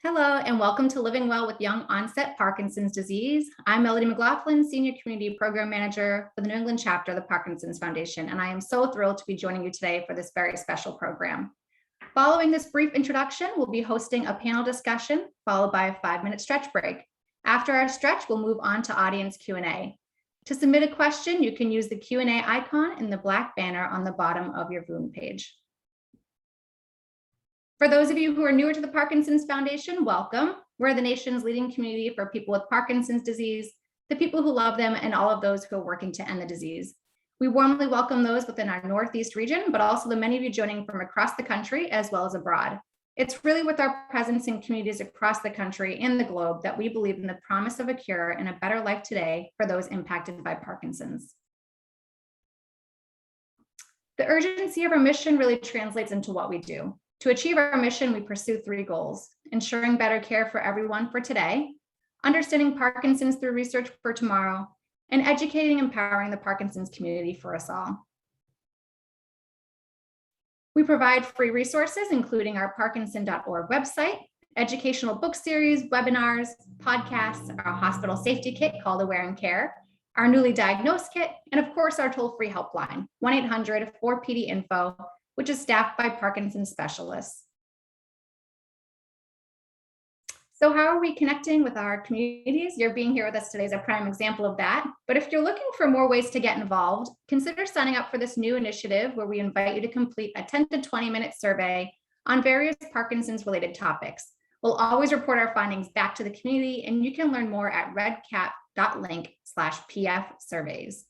Hello, and welcome to Living Well with Young Onset Parkinson's Disease. I'm Melody McLaughlin, Senior Community Program Manager for the New England chapter of the Parkinson's Foundation, and I am so thrilled to be joining you today for this very special program. Following this brief introduction, we'll be hosting a panel discussion followed by a 5-minute stretch break. After our stretch, we'll move on to audience Q&A. To submit a question, you can use the Q&A icon in the black banner on the bottom of your Zoom page. For those of you who are newer to the Parkinson's Foundation, welcome. We're the nation's leading community for people with Parkinson's disease, the people who love them, and all of those who are working to end the disease. We warmly welcome those within our Northeast region, but also the many of you joining from across the country as well as abroad. It's really with our presence in communities across the country and the globe that we believe in the promise of a cure and a better life today for those impacted by Parkinson's. The urgency of our mission really translates into what we do. To achieve our mission, we pursue 3 goals: ensuring better care for everyone for today, understanding Parkinson's through research for tomorrow, and educating and empowering the Parkinson's community for us all. We provide free resources, including our Parkinson.org website, educational book series, webinars, podcasts, our hospital safety kit called Aware and Care, our newly diagnosed kit, and of course, our toll-free helpline, 1-800-4PD-INFO, which is staffed by Parkinson's specialists. So how are we connecting with our communities? Your being here with us today is a prime example of that. But if you're looking for more ways to get involved, consider signing up for this new initiative where we invite you to complete a 10 to 20-minute survey on various Parkinson's related topics. We'll always report our findings back to the community, and you can learn more at redcap.link/PF surveys.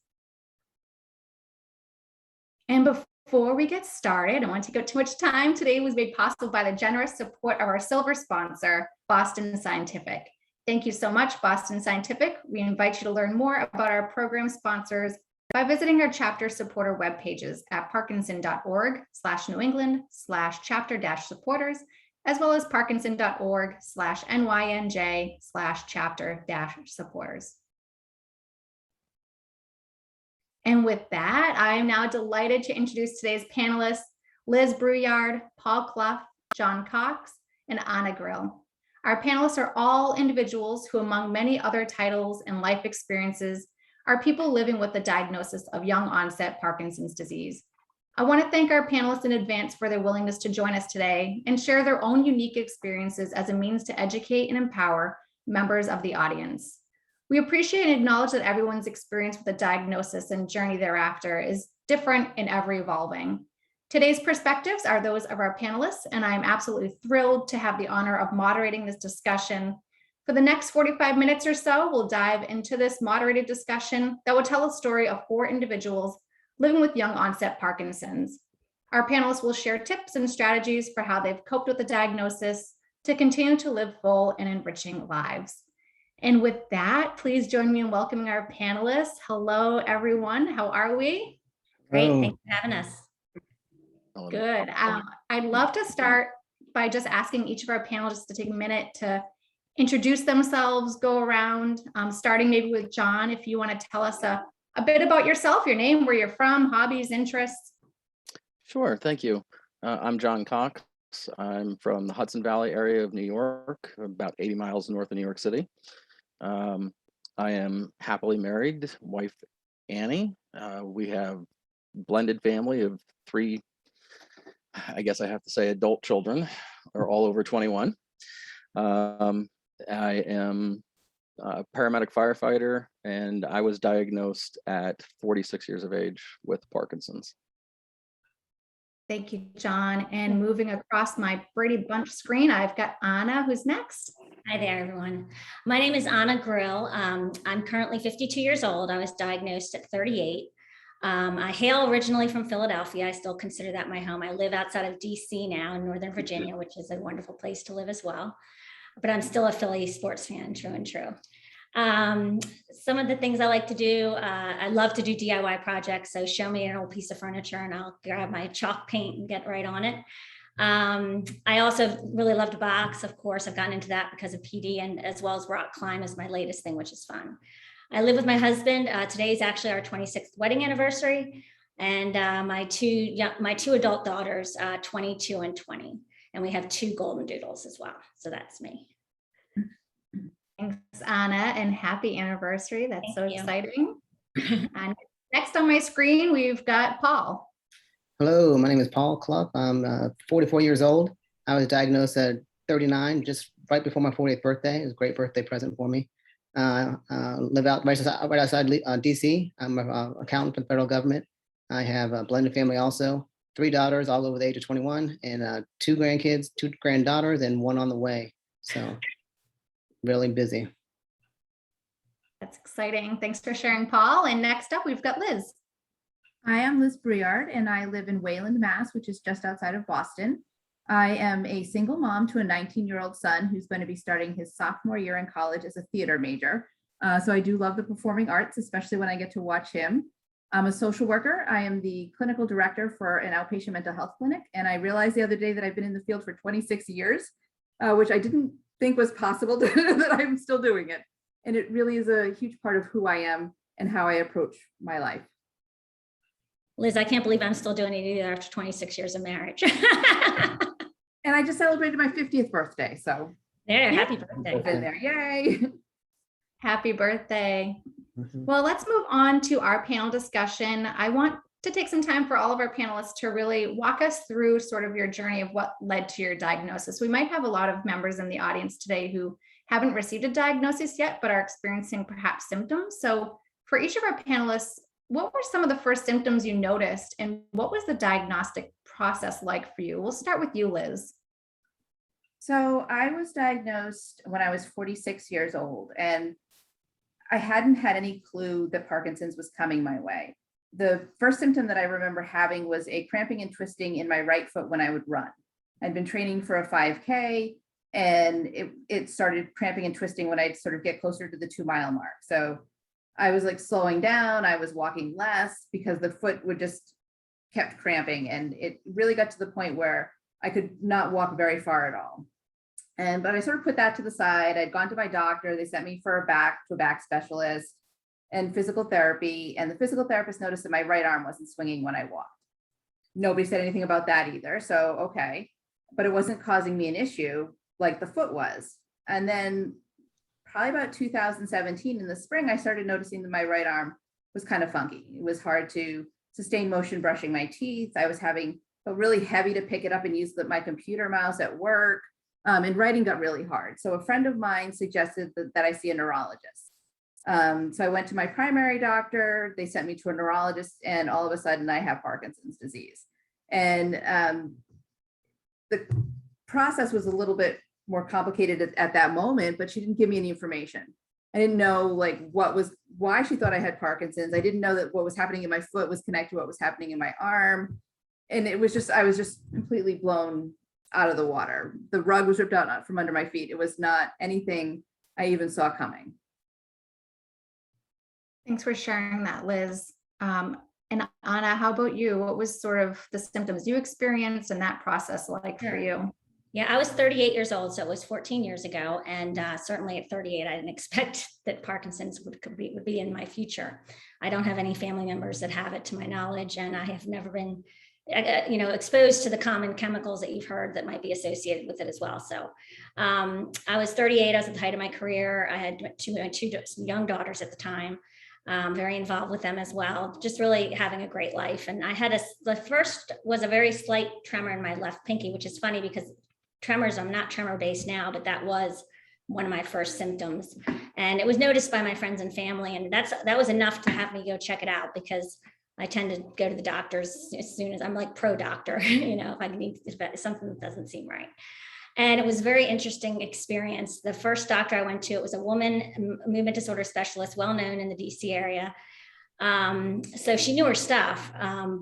And before we get started, I don't want to take up too much time. Today was made possible by the generous support of our silver sponsor, Boston Scientific. Thank you so much, Boston Scientific. We invite you to learn more about our program sponsors by visiting our chapter supporter web pages at parkinson.org/New England/chapter-supporters, as well as parkinson.org/NYNJ/chapter-supporters. And with that, I am now delighted to introduce today's panelists, Liz Brouillard, Paul Cluff, John Cox, and Anna Grill. Our panelists are all individuals who, among many other titles and life experiences, are people living with the diagnosis of young onset Parkinson's disease. I want to thank our panelists in advance for their willingness to join us today and share their own unique experiences as a means to educate and empower members of the audience. We appreciate and acknowledge that everyone's experience with the diagnosis and journey thereafter is different and ever evolving. Today's perspectives are those of our panelists, and I'm absolutely thrilled to have the honor of moderating this discussion. For the next 45 minutes or so, we'll dive into this moderated discussion that will tell a story of 4 individuals living with young onset Parkinson's. Our panelists will share tips and strategies for how they've coped with the diagnosis to continue to live full and enriching lives. And with that, please join me in welcoming our panelists. Hello, everyone. How are we? Great. Thanks for having us. Good. I'd love to start by just asking each of our panelists to take a minute to introduce themselves, go around, starting maybe with John, if you want to tell us a bit about yourself, your name, where you're from, hobbies, interests. Sure. Thank you. I'm John Cox. I'm from the Hudson Valley area of New York, about 80 miles north of New York City. I am happily married, wife Annie. We have blended family of 3, I guess I have to say, adult children, are all over 21. I am a paramedic firefighter, and I was diagnosed at 46 years of age with Parkinson's. Thank you, John. And moving across my Brady Bunch screen, I've got Anna, who's next. Hi there, everyone. My name is Anna Grill. I'm currently 52 years old. I was diagnosed at 38. I hail originally from Philadelphia. I still consider that my home. I live outside of DC now in Northern Virginia, which is a wonderful place to live as well. But I'm still a Philly sports fan, true and true. Some of the things I like to do, I love to do DIY projects. So show me an old piece of furniture and I'll grab my chalk paint and get right on it. I also really love to box. Of course, I've gotten into that because of PD, and as well as rock climb is my latest thing, which is fun. I live with my husband. Today is actually our 26th wedding anniversary, and my two adult daughters, 22 and 20. And we have 2 golden doodles as well. So that's me. Thanks, Anna, and happy anniversary. That's so Thank you. exciting. And next on my screen, we've got Paul. Hello, my name is Paul Cluff. I'm 44 years old. I was diagnosed at 39, just right before my 40th birthday. It was a great birthday present for me. Live out right outside DC. I'm an accountant for the federal government. I have a blended family also, 3 daughters, all over the age of 21, and 2 grandkids, 2 granddaughters, and 1 on the way. So really busy. That's exciting. Thanks for sharing, Paul. And next up, we've got Liz. Hi, I'm Liz Brouillard, and I live in Wayland, Mass, which is just outside of Boston. I am a single mom to a 19-year-old son who's going to be starting his sophomore year in college as a theater major. So I do love the performing arts, especially when I get to watch him. I'm a social worker. I am the clinical director for an outpatient mental health clinic. And I realized the other day that I've been in the field for 26 years, which I didn't think was possible, that I'm still doing it. And it really is a huge part of who I am and how I approach my life. Liz, I can't believe I'm still doing it either after 26 years of marriage. And I just celebrated my 50th birthday. So There, Yeah. happy birthday. been there, yay. Happy birthday. Mhm. Well, let's move on to our panel discussion. I want to take some time for all of our panelists to really walk us through sort of your journey of what led to your diagnosis. We might have a lot of members in the audience today who haven't received a diagnosis yet, but are experiencing perhaps symptoms. So for each of our panelists, what were some of the first symptoms you noticed, and what was the diagnostic process like for you? We'll start with you, Liz. So I was diagnosed when I was 46 years old, and I hadn't had any clue that Parkinson's was coming my way. The first symptom that I remember having was a cramping and twisting in my right foot when I would run. I'd been training for a 5K, and it started cramping and twisting when I'd sort of get closer to the 2-mile mark. So I was like slowing down, I was walking less because the foot would just kept cramping, and it really got to the point where I could not walk very far at all. But I sort of put that to the side. I'd gone to my doctor. They sent me to a back specialist and physical therapy. And the physical therapist noticed that my right arm wasn't swinging when I walked. Nobody said anything about that either. So, okay, but it wasn't causing me an issue like the foot was. And then probably about 2017 in the spring, I started noticing that my right arm was kind of funky. It was hard to sustain motion brushing my teeth. I was having felt really heavy to pick it up and use my computer mouse at work. And writing got really hard. So a friend of mine suggested that I see a neurologist. So I went to my primary doctor. They sent me to a neurologist, and all of a sudden I have Parkinson's disease. And the process was a little bit more complicated at that moment, but she didn't give me any information. I didn't know like why she thought I had Parkinson's. I didn't know that what was happening in my foot was connected to what was happening in my arm. And I was just completely blown out of the water. The rug was ripped out from under my feet. It was not anything I even saw coming. Thanks for sharing that, Liz. And Anna, how about you? What was sort of the symptoms you experienced and that process like for you? Yeah, I was 38 years old, so it was 14 years ago. And certainly at 38, I didn't expect that Parkinson's would be in my future. I don't have any family members that have it to my knowledge, and I have never been exposed to the common chemicals that you've heard that might be associated with it as well. So I was 38, I was at the height of my career. I had two young daughters at the time, very involved with them as well, just really having a great life. And I had the first was a very slight tremor in my left pinky, which is funny because tremors, I'm not tremor based now, but that was one of my first symptoms. And it was noticed by my friends and family. And that was enough to have me go check it out, because I tend to go to the doctors as soon as I'm like pro doctor, if something that doesn't seem right. And it was a very interesting experience. The first doctor I went to, it was a woman, movement disorder specialist, well-known in the DC area. So she knew her stuff,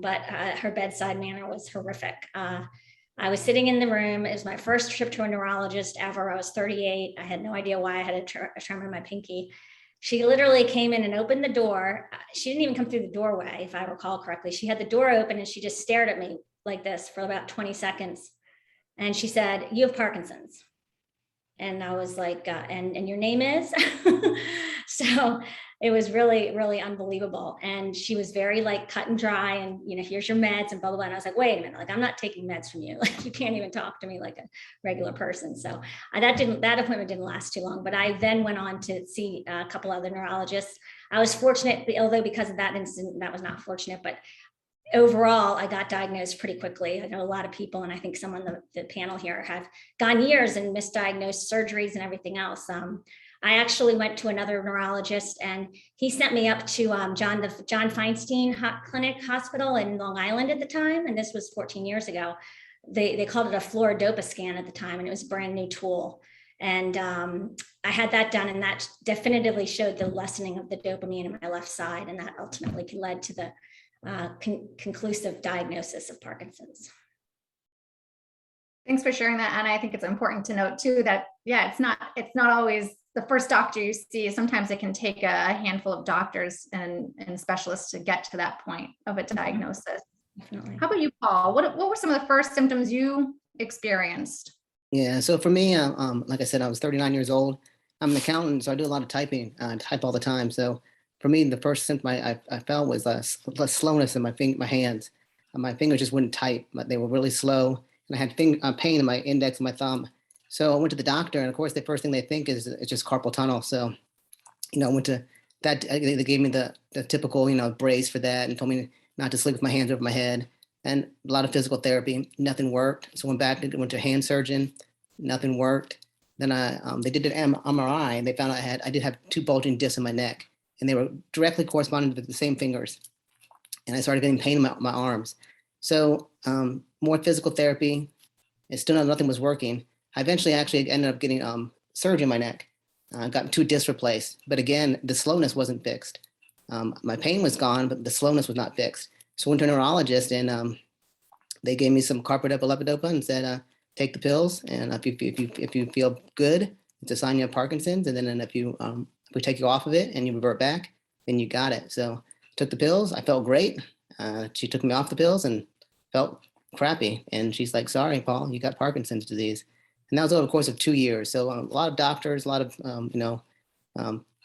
but her bedside manner was horrific. I was sitting in the room. It was my first trip to a neurologist ever. I was 38. I had no idea why I had a tremor in my pinky. She literally came in and opened the door. She didn't even come through the doorway, if I recall correctly. She had the door open and she just stared at me like this for about 20 seconds. And she said, "You have Parkinson's." And I was like, and your name is? So it was really, really unbelievable. And she was very like cut and dry and, here's your meds and blah, blah, blah. And I was like, wait a minute, like, I'm not taking meds from you. Like, you can't even talk to me like a regular person. So that appointment didn't last too long, but I then went on to see a couple other neurologists. I was fortunate, although because of that incident, that was not fortunate, but overall, I got diagnosed pretty quickly. I know a lot of people, and I think some on the panel here have gone years and misdiagnosed surgeries and everything else. I actually went to another neurologist, and he sent me up to John Feinstein Clinic Hospital in Long Island at the time, and this was 14 years ago. They called it a fluorodopa scan at the time, and it was a brand new tool. And I had that done, and that definitively showed the lessening of the dopamine in my left side, and that ultimately led to the conclusive diagnosis of Parkinson's. Thanks for sharing that, Anna. I think it's important to note too that, it's not always the first doctor you see. Sometimes it can take a handful of doctors and specialists to get to that point of a diagnosis. Definitely. How about you, Paul? What were some of the first symptoms you experienced? Yeah, so for me, like I said, I was 39 years old. I'm an accountant, so I do a lot of typing. I type all the time. So for me, the first symptom I felt was less slowness in my hands. My fingers just wouldn't type. They were really slow, and I had pain in my index and my thumb. So I went to the doctor, and of course, the first thing they think is it's just carpal tunnel. So, I went to that. They gave me the typical, brace for that, and told me not to sleep with my hands over my head. And a lot of physical therapy, nothing worked. So went went to a hand surgeon, nothing worked. Then they did an MRI, and they found out I did have 2 bulging discs in my neck, and they were directly corresponding to the same fingers. And I started getting pain in my arms. So more physical therapy, and still nothing was working. I eventually actually ended up getting surgery in my neck. I got 2 discs replaced, but again, the slowness wasn't fixed. My pain was gone, but the slowness was not fixed. So I went to a neurologist, and they gave me some carbidopa-levodopa and said, take the pills, and if you feel good, it's a sign you have Parkinson's, and then if we take you off of it and you revert back, then you got it. So took the pills. I felt great. She took me off the pills and felt crappy. And she's like, sorry, Paul, you got Parkinson's disease. And that was over the course of 2 years. So a lot of doctors, a lot of,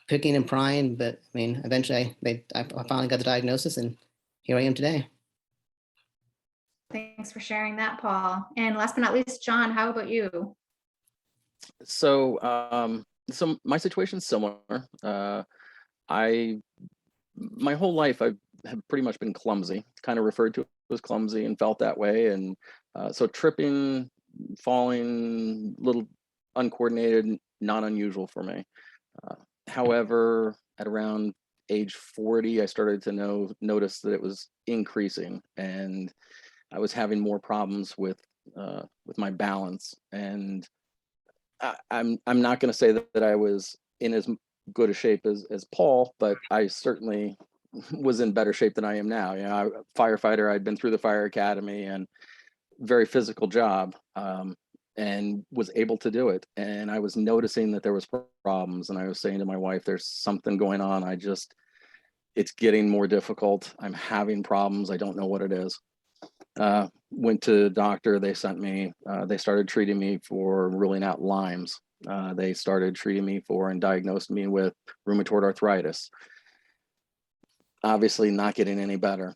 picking and prying. But I mean, eventually I finally got the diagnosis, and here I am today. Thanks for sharing that, Paul. And last but not least, John, how about you? So my situation's similar. My whole life I have pretty much been clumsy, kind of referred to as clumsy, and felt that way. And so tripping, falling, little uncoordinated, not unusual for me. However, at around age 40, I started to notice that it was increasing, and I was having more problems with my balance. And I'm not going to say that I was in as good a shape as Paul, but I certainly was in better shape than I am now. Firefighter, I'd been through the fire academy, and very physical job, and was able to do it. And I was noticing that there was problems, and I was saying to my wife, there's something going on. It's getting more difficult. I'm having problems. I don't know what it is. Went to the doctor. They started treating me for ruling out Lyme's. They started treating me and diagnosed me with rheumatoid arthritis. Obviously not getting any better.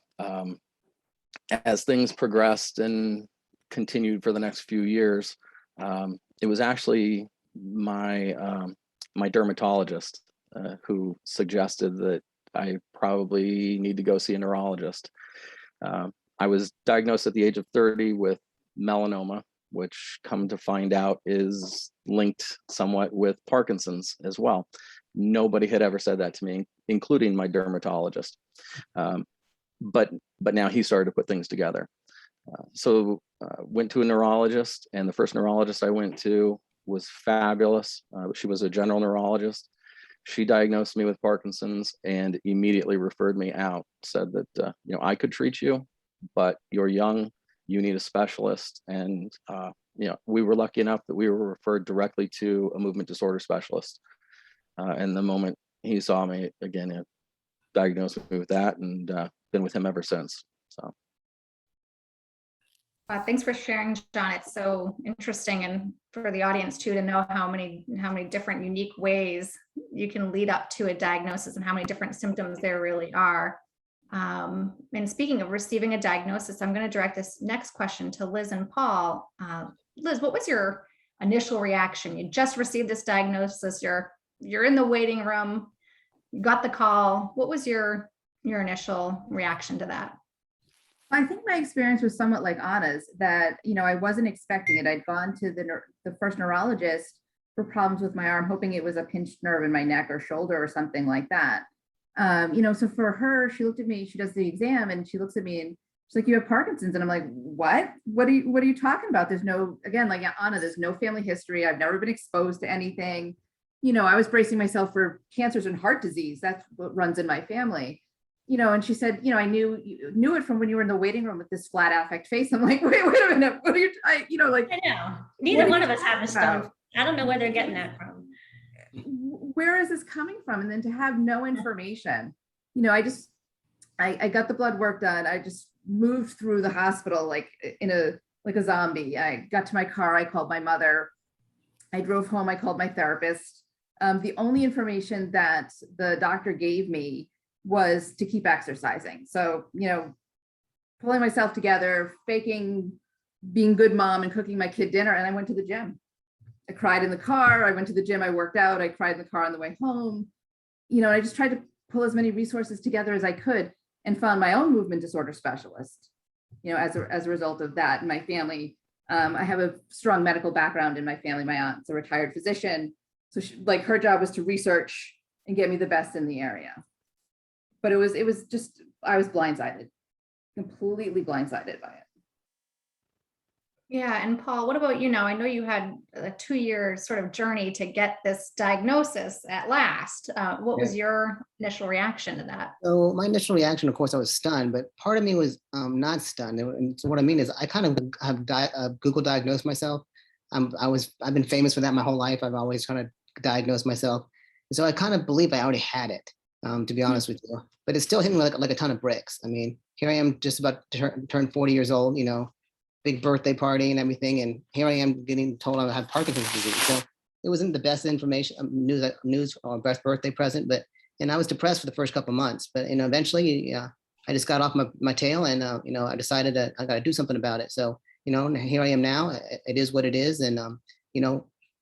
As things progressed and continued for the next few years, it was actually my dermatologist who suggested that I probably need to go see a neurologist. I was diagnosed at the age of 30 with melanoma, which, come to find out, is linked somewhat with Parkinson's as well. Nobody had ever said that to me, including my dermatologist. But now he started to put things together. So went to a neurologist, and the first neurologist I went to was fabulous. She was a general neurologist. She diagnosed me with Parkinson's and immediately referred me out, said that, I could treat you, but you're young, you need a specialist. And, we were lucky enough that we were referred directly to a movement disorder specialist. And the moment he saw me again, it diagnosed me with that, and been with him ever since. So. Thanks for sharing, John. It's so interesting, and for the audience too, to know how many different unique ways you can lead up to a diagnosis and how many different symptoms there really are. And speaking of receiving a diagnosis, I'm going to direct this next question to Liz and Paul. Liz, what was your initial reaction? You just received this diagnosis. You're in the waiting room. You got the call. What was your initial reaction to that? I think my experience was somewhat like Anna's, that, I wasn't expecting it. I'd gone to the first neurologist for problems with my arm, hoping it was a pinched nerve in my neck or shoulder or something like that. So for her, she looked at me, she does the exam and she looks at me and she's like, you have Parkinson's. And I'm like, what are you talking about? There's no, again, like Anna, there's no family history. I've never been exposed to anything. I was bracing myself for cancers and heart disease. That's what runs in my family. And she said, I knew it from when you were in the waiting room with this flat affect face. I'm like, wait a minute. What are you, I know. Neither one of us have a stone. I don't know where they're getting that from. Where is this coming from? And then to have no information, I got the blood work done. I just moved through the hospital like a zombie. I got to my car. I called my mother. I drove home. I called my therapist. The only information that the doctor gave me was to keep exercising. So, pulling myself together, faking being good mom and cooking my kid dinner. And I went to the gym. I cried in the car. I went to the gym. I worked out. I cried in the car on the way home. I just tried to pull as many resources together as I could and found my own movement disorder specialist, as a result of that. In my family, I have a strong medical background in my family. My aunt's a retired physician. So her job was to research and get me the best in the area. But it was just, I was blindsided, completely blindsided by it. Yeah. And Paul, what about you now? I know you had a 2-year sort of journey to get this diagnosis at last. What was your initial reaction to that? So my initial reaction, of course, I was stunned, but part of me was not stunned. And so what I mean is I kind of have Google diagnosed myself. I've been famous for that my whole life. I've always kind of diagnosed myself. And so I kind of believe I already had it, to be honest with you. But it still hit me like a ton of bricks. I mean, here I am just about to turn 40 years old, big birthday party and everything. And here I am getting told I have Parkinson's disease. So it wasn't the best information, news or best birthday present, and I was depressed for the first couple of months, but, eventually I just got off my tail and, I decided that I got to do something about it. So, here I am now. It is what it is. And,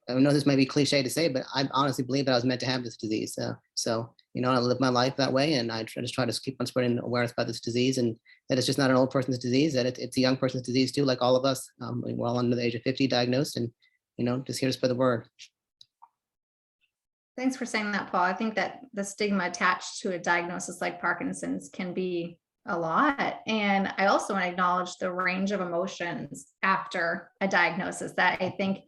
I know this may be cliche to say, but I honestly believe that I was meant to have this disease. So, I live my life that way, and I just try to keep on spreading awareness about this disease, and that it's just not an old person's disease, that it's a young person's disease too, like all of us. We're all under the age of 50 diagnosed, and, just here to spread the word. Thanks for saying that, Paul. I think that the stigma attached to a diagnosis like Parkinson's can be a lot. And I also want to acknowledge the range of emotions after a diagnosis that I think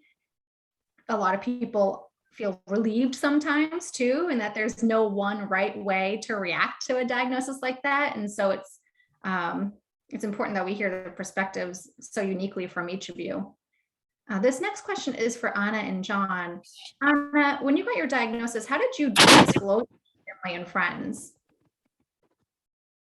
a lot of people feel relieved sometimes too, and that there's no one right way to react to a diagnosis like that. And so it's important that we hear the perspectives so uniquely from each of you. This next question is for Anna and John. Anna, when you got your diagnosis, how did you disclose to your family and friends?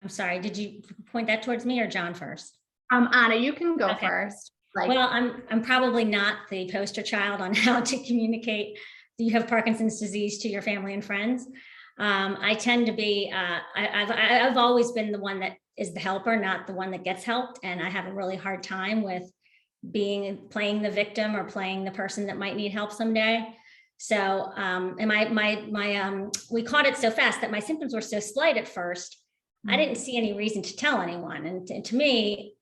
I'm sorry, did you point that towards me or John first? Anna, you can go first. Well, I'm probably not the poster child on how to communicate that you have Parkinson's disease to your family and friends. I tend to be, I've always been the one that is the helper, not the one that gets helped. And I have a really hard time with playing the victim or playing the person that might need help someday. So, and we caught it so fast that my symptoms were so slight at first. I didn't see any reason to tell anyone. And to me,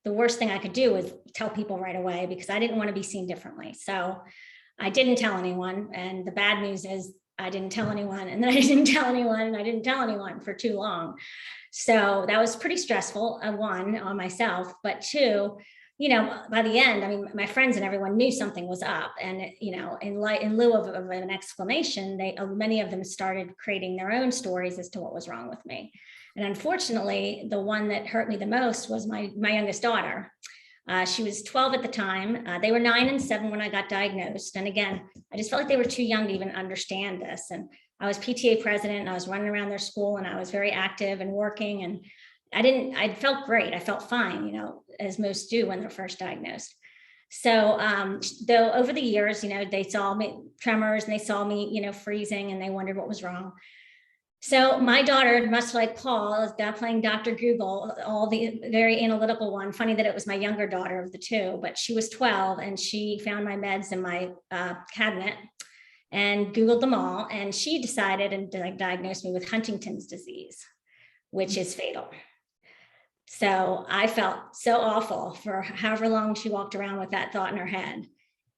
the worst thing I could do was tell people right away because I didn't want to be seen differently. So I didn't tell anyone. And the bad news is I didn't tell anyone, and then I didn't tell anyone, and I didn't tell anyone for too long. So that was pretty stressful, one, on myself, but two, by the end, I mean, my friends and everyone knew something was up. And, in lieu of an explanation, many of them started creating their own stories as to what was wrong with me. And unfortunately, the one that hurt me the most was my youngest daughter. She was 12 at the time. They were 9 and 7 when I got diagnosed. And again, I just felt like they were too young to even understand this. And I was PTA president, and I was running around their school, and I was very active and working. And I felt great. I felt fine. as most do when they're first diagnosed. So though over the years, they saw me tremors and they saw me, freezing, and they wondered what was wrong. So my daughter, much like Paul, is now playing Dr. Google, all the very analytical one. Funny that it was my younger daughter of the two, but she was 12 and she found my meds in my cabinet and Googled them all. And she decided and diagnosed me with Huntington's disease, which is fatal. So I felt so awful for however long she walked around with that thought in her head.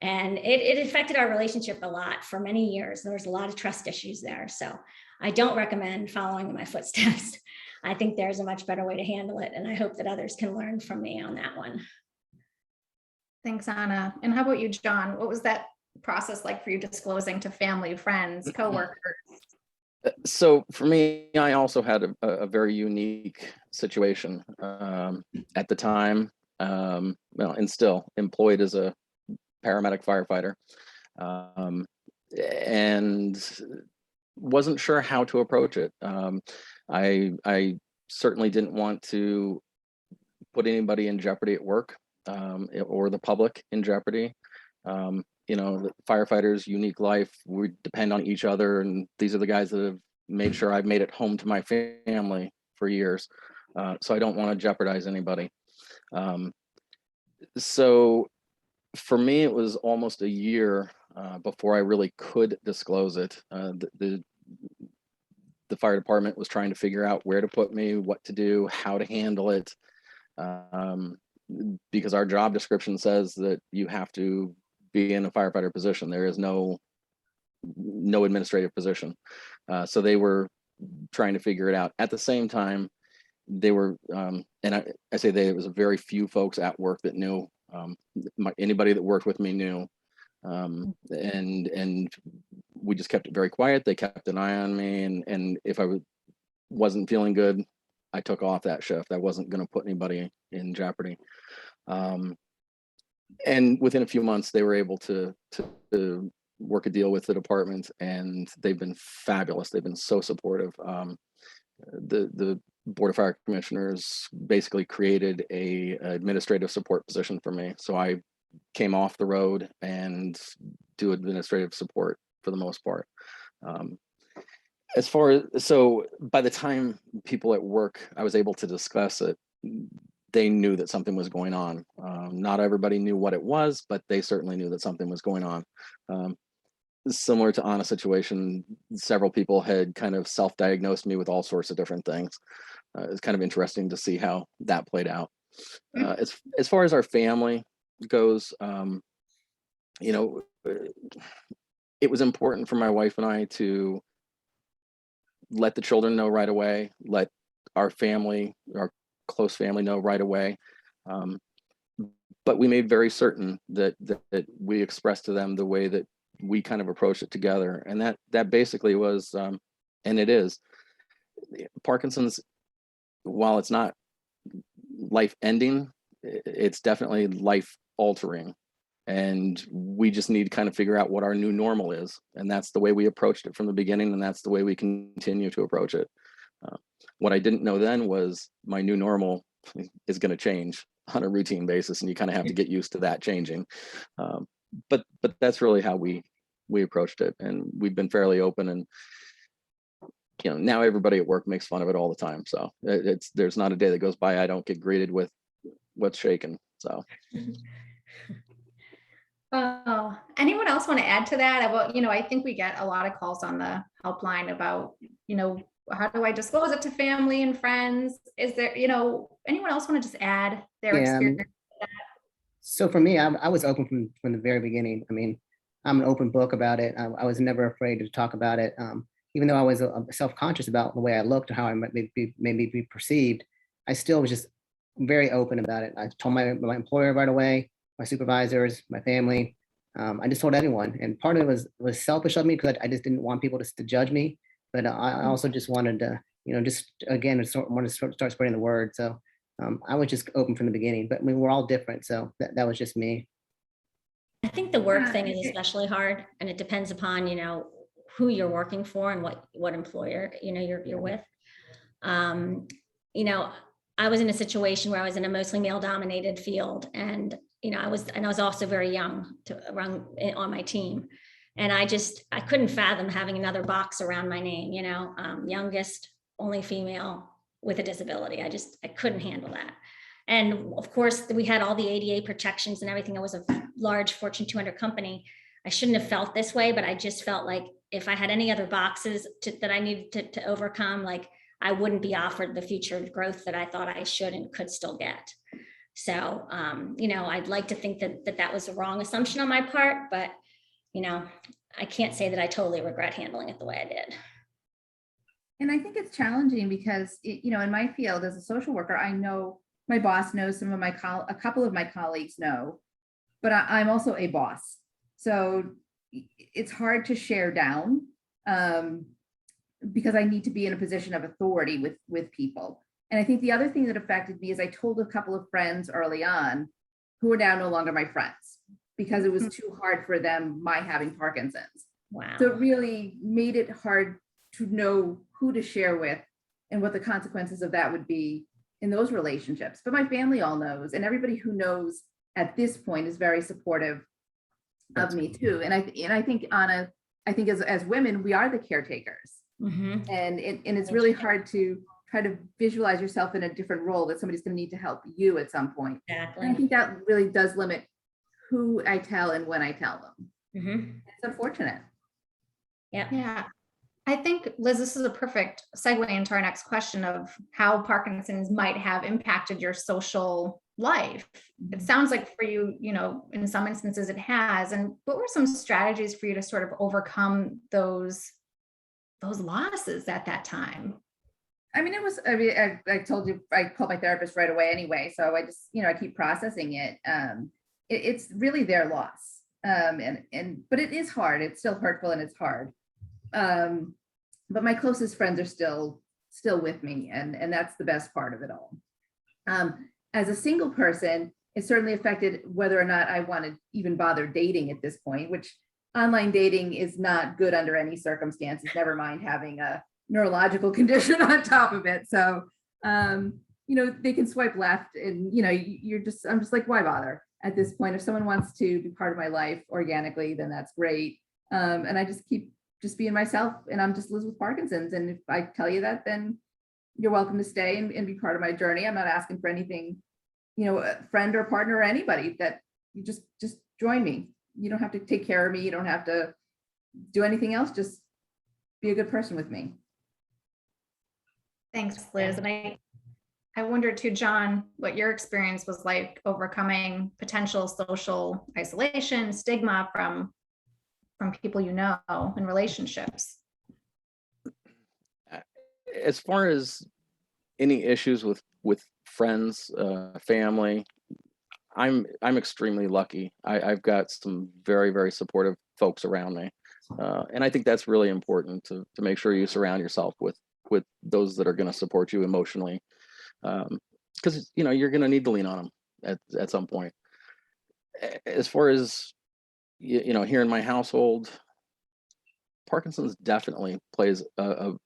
And it affected our relationship a lot for many years. There was a lot of trust issues there. So I don't recommend following in my footsteps. I think there's a much better way to handle it. And I hope that others can learn from me on that one. Thanks, Anna. And how about you, John? What was that process like for you disclosing to family, friends, coworkers? So for me, I also had a very unique situation at the time, and still employed as a paramedic firefighter, and wasn't sure how to approach it. I certainly didn't want to put anybody in jeopardy at work, or the public in jeopardy. The firefighters' unique life, we depend on each other, and these are the guys that have made sure I've made it home to my family for years. So I don't want to jeopardize anybody. So for me, it was almost a year before I really could disclose it. The fire department was trying to figure out where to put me, what to do, how to handle it, because our job description says that you have to be in a firefighter position. There is no administrative position. So they were trying to figure it out. At the same time, they were, and I say they, it was very few folks at work that knew. Anybody that worked with me knew, and we just kept it very quiet. They kept an eye on me, and if I wasn't feeling good, I took off that shift. I wasn't going to put anybody in jeopardy. And within a few months, they were able to work a deal with the department, and they've been fabulous. They've been so supportive. The Board of Fire Commissioners basically created a administrative support position for me. So I came off the road and do administrative support for the most part. So by the time people at work, I was able to discuss it, they knew that something was going on. Not everybody knew what it was, but they certainly knew that something was going on. Similar to Anna's situation, several people had kind of self-diagnosed me with all sorts of different things. It's kind of interesting to see how that played out. As far as our family goes, it was important for my wife and I to let the children know right away, let our family, our close family know right away. But we made very certain that we expressed to them the way that we kind of approached it together. And that basically was, and it is, Parkinson's, while it's not life ending, it's definitely life altering. And we just need to kind of figure out what our new normal is. And that's the way we approached it from the beginning. And that's the way we continue to approach it. What I didn't know then was my new normal is going to change on a routine basis. And you kind of have to get used to that changing. But that's really how we approached it. And we've been fairly open, and now everybody at work makes fun of it all the time. So there's not a day that goes by I don't get greeted with what's shaking. So. Oh, anyone else want to add to that? About, I think we get a lot of calls on the helpline about, how do I disclose it to family and friends? Is there, anyone else want to just add their experience? So for me, I was open from the very beginning. I mean, I'm an open book about it. I was never afraid to talk about it. Even though I was self-conscious about the way I looked or how I might be perceived, I still was just very open about it. I told my employer right away, my supervisors, my family. I just told everyone. And part of it was selfish of me because I just didn't want people to judge me. But I also just wanted to, want to start spreading the word. So I was just open from the beginning. But I mean, we're all different. So that was just me. I think the work thing is especially hard, and it depends upon, who you're working for and what employer, you're with. I was in a situation where I was in a mostly male dominated field, and I was also very young to run on my team. And I couldn't fathom having another box around my name, youngest, only female with a disability. I couldn't handle that. And of course, we had all the ADA protections and everything. It was a large Fortune 200 company. I shouldn't have felt this way, but I just felt like if I had any other boxes that I needed to overcome, like I wouldn't be offered the future growth that I thought I should and could still get. So, I'd like to think that was a wrong assumption on my part, but, I can't say that I totally regret handling it the way I did. And I think it's challenging because, in my field as a social worker, I know my boss knows, a couple of my colleagues know, but I'm also a boss. So it's hard to share down because I need to be in a position of authority with people. And I think the other thing that affected me is I told a couple of friends early on who are now no longer my friends because it was too hard for them, my having Parkinson's. Wow. So it really made it hard to know who to share with and what the consequences of that would be in those relationships. But my family all knows, and everybody who knows at this point is very supportive of me too. And I think, Anna, as women, we are the caretakers. Mm-hmm. And it's really hard to try to visualize yourself in a different role that somebody's going to need to help you at some point. Exactly. And I think that really does limit who I tell and when I tell them. Mm-hmm. It's unfortunate. Yeah. I think, Liz, this is a perfect segue into our next question of how Parkinson's might have impacted your social life. It sounds like for you, in some instances it has. And what were some strategies for you to sort of overcome those losses at that time? I mean, I told you, I called my therapist right away anyway. So I just, I keep processing it. It's really their loss. But it is hard. It's still hurtful and it's hard. But my closest friends are still with me. And that's the best part of it all. As a single person, it certainly affected whether or not I want to even bother dating at this point, which online dating is not good under any circumstances, never mind having a neurological condition on top of it. So, they can swipe left and, I'm just like, why bother at this point? If someone wants to be part of my life organically, then that's great. And I just keep being myself, and I'm just Liz with Parkinson's. And if I tell you that, then you're welcome to stay and be part of my journey. I'm not asking for anything, a friend or partner or anybody, that you just join me. You don't have to take care of me. You don't have to do anything else. Just be a good person with me. Thanks, Liz. And I wonder too, John, what your experience was like overcoming potential social isolation, stigma from people in relationships. As far as any issues with friends, family, I'm extremely lucky. I've got some very, very supportive folks around me. And I think that's really important to make sure you surround yourself with those that are going to support you emotionally. Because, you're going to need to lean on them at some point. As far as, here in my household, Parkinson's definitely plays a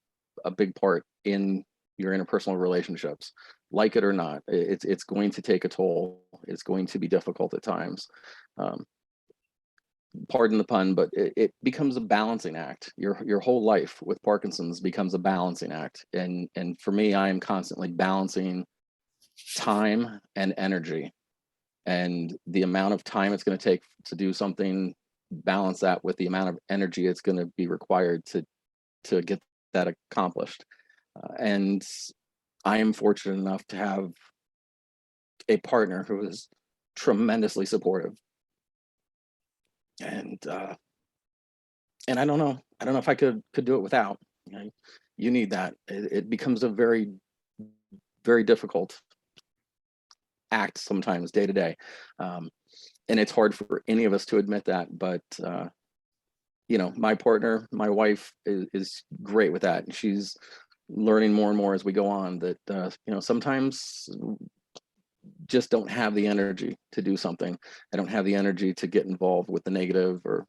big part in your interpersonal relationships, like it or not. It's going to take a toll. It's going to be difficult at times. Pardon the pun, but it becomes a balancing act. Your whole life with Parkinson's becomes a balancing act. And for me, I am constantly balancing time and energy. And the amount of time it's going to take to do something, balance that with the amount of energy it's going to be required to get that accomplished. And I am fortunate enough to have a partner who is tremendously supportive. And I don't know if I could do it without. You need that. It becomes a very, very difficult act sometimes, day to day, and it's hard for any of us to admit that. But my partner, my wife, is great with that, and she's learning more and more as we go on that sometimes just don't have the energy to do something. I don't have the energy to get involved with the negative or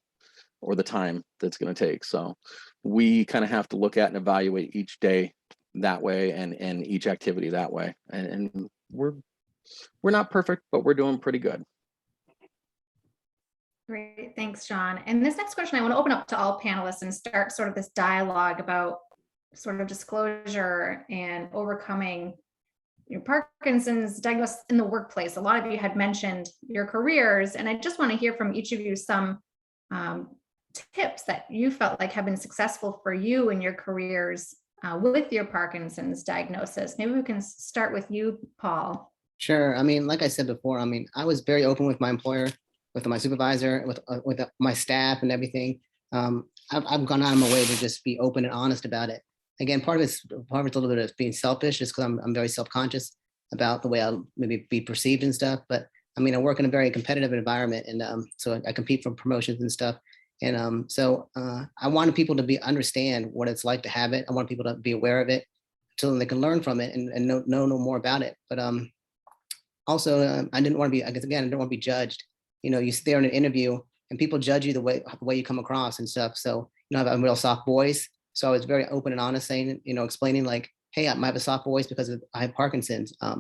the time that's going to take. So we kind of have to look at and evaluate each day that way and each activity that way. And we're not perfect, but we're doing pretty good. Great, thanks, Sean. And this next question, I want to open up to all panelists and start sort of this dialogue about sort of disclosure and overcoming Parkinson's diagnosis in the workplace. A lot of you had mentioned your careers, and I just want to hear from each of you some tips that you felt like have been successful for you in your careers with your Parkinson's diagnosis. Maybe we can start with you, Paul. Sure. I mean, like I said before, I mean, I was very open with my employer, with my supervisor, with my staff and everything. I've gone out of my way to just be open and honest about it. Again, part of it's a little bit of being selfish, just because I'm very self-conscious about the way I'll maybe be perceived and stuff. But I mean, I work in a very competitive environment, and so I compete for promotions and stuff. And so I wanted people to understand what it's like to have it. I want people to be aware of it, so they can learn from it and know more about it. But also, I didn't want to be, I guess again, I didn't want to be judged. You know, you sit there in an interview and people judge you the way you come across and stuff. So, you know, I have a real soft voice. So I was very open and honest, saying, you know, explaining like, hey, I might have a soft voice because I have Parkinson's. I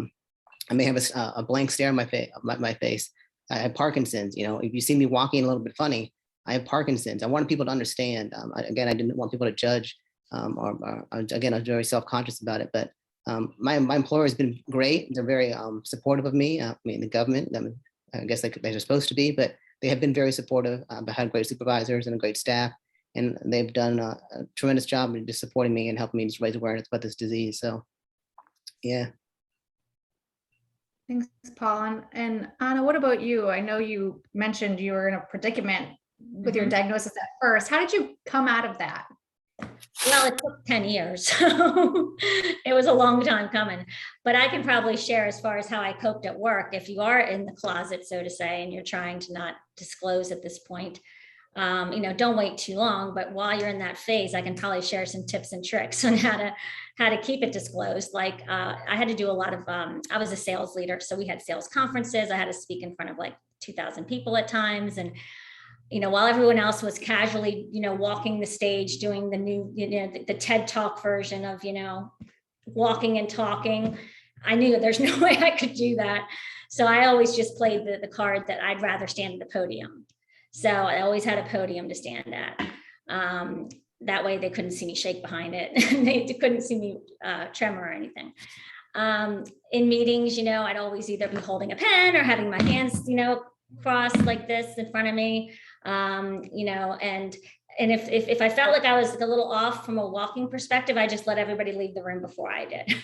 may have a blank stare on my face. I have Parkinson's. You know, if you see me walking a little bit funny, I have Parkinson's. I wanted people to understand. Again, I didn't want people to judge. Again, I was very self-conscious about it. But my employer has been great. They're very supportive of me. I mean, the government, I guess they're supposed to be, but they have been very supportive. I had great supervisors and a great staff, and they've done a tremendous job in just supporting me and helping me just raise awareness about this disease. So, yeah. Thanks, Paul. And Anna, what about you? I know you mentioned you were in a predicament with your diagnosis at first. How did you come out of that? Well, it took 10 years, so it was a long time coming, but I can probably share as far as how I coped at work. If you are in the closet, so to say, and you're trying to not disclose at this point, you know, don't wait too long, but while you're in that phase, I can probably share some tips and tricks on how to keep it disclosed. Like I had to do a lot of, I was a sales leader, so we had sales conferences. I had to speak in front of like 2,000 people at times. And you know, while everyone else was casually, you know, walking the stage, doing the new, you know, the TED Talk version of, you know, walking and talking, I knew there's no way I could do that. So I always just played the card that I'd rather stand at the podium. So I always had a podium to stand at. That way they couldn't see me shake behind it. They couldn't see me tremor or anything. In meetings, you know, I'd always either be holding a pen or having my hands, you know, crossed like this in front of me. You know, and if I felt like I was a little off from a walking perspective, I just let everybody leave the room before I did.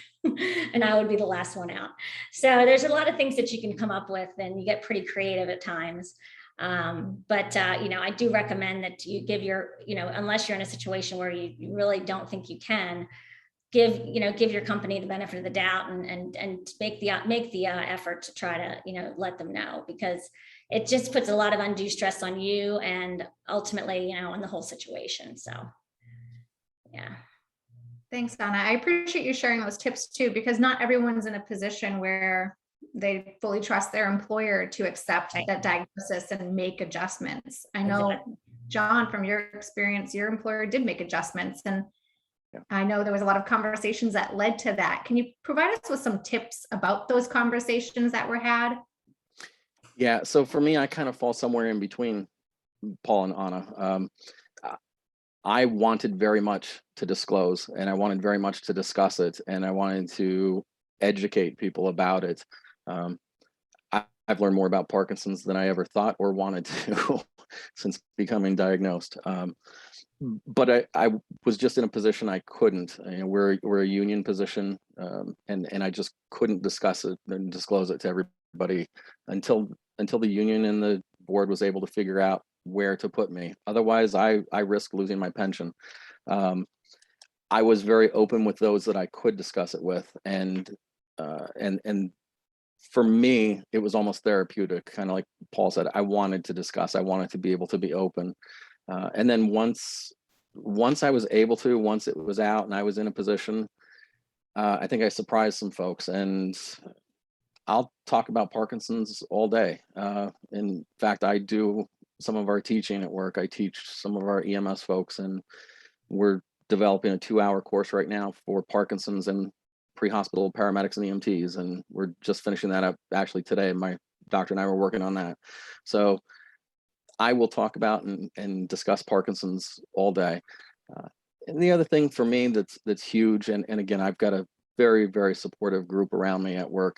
And I would be the last one out. So there's a lot of things that you can come up with, and you get pretty creative at times. But you know, I do recommend that you give your, you know, unless you're in a situation where you really don't think you can, give your company the benefit of the doubt and make the effort to try to, you know, let them know, because it just puts a lot of undue stress on you and ultimately, you know, on the whole situation. So, yeah. Thanks, Donna. I appreciate you sharing those tips too, because not everyone's in a position where they fully trust their employer to accept that diagnosis and make adjustments. I know, John, from your experience, your employer did make adjustments, and I know there was a lot of conversations that led to that. Can you provide us with some tips about those conversations that were had? Yeah, so for me, I kind of fall somewhere in between Paul and Anna. I wanted very much to disclose, and I wanted very much to discuss it, and I wanted to educate people about it. I've learned more about Parkinson's than I ever thought or wanted to since becoming diagnosed. But I was just in a position I couldn't. You know, we're a union position, and I just couldn't discuss it and disclose it to everybody until the union and the board was able to figure out where to put me. Otherwise, I risked losing my pension. I was very open with those that I could discuss it with, and for me, it was almost therapeutic. Kind of like Paul said, I wanted to discuss. I wanted to be able to be open. And then once I was able to, once it was out and I was in a position, I think I surprised some folks, and I'll talk about Parkinson's all day. In fact, I do some of our teaching at work. I teach some of our EMS folks, and we're developing a 2-hour course right now for Parkinson's and pre-hospital paramedics and EMTs, and we're just finishing that up actually today. My doctor and I were working on that. So I will talk about and discuss Parkinson's all day. And the other thing for me that's huge, and again, I've got a very, very supportive group around me at work.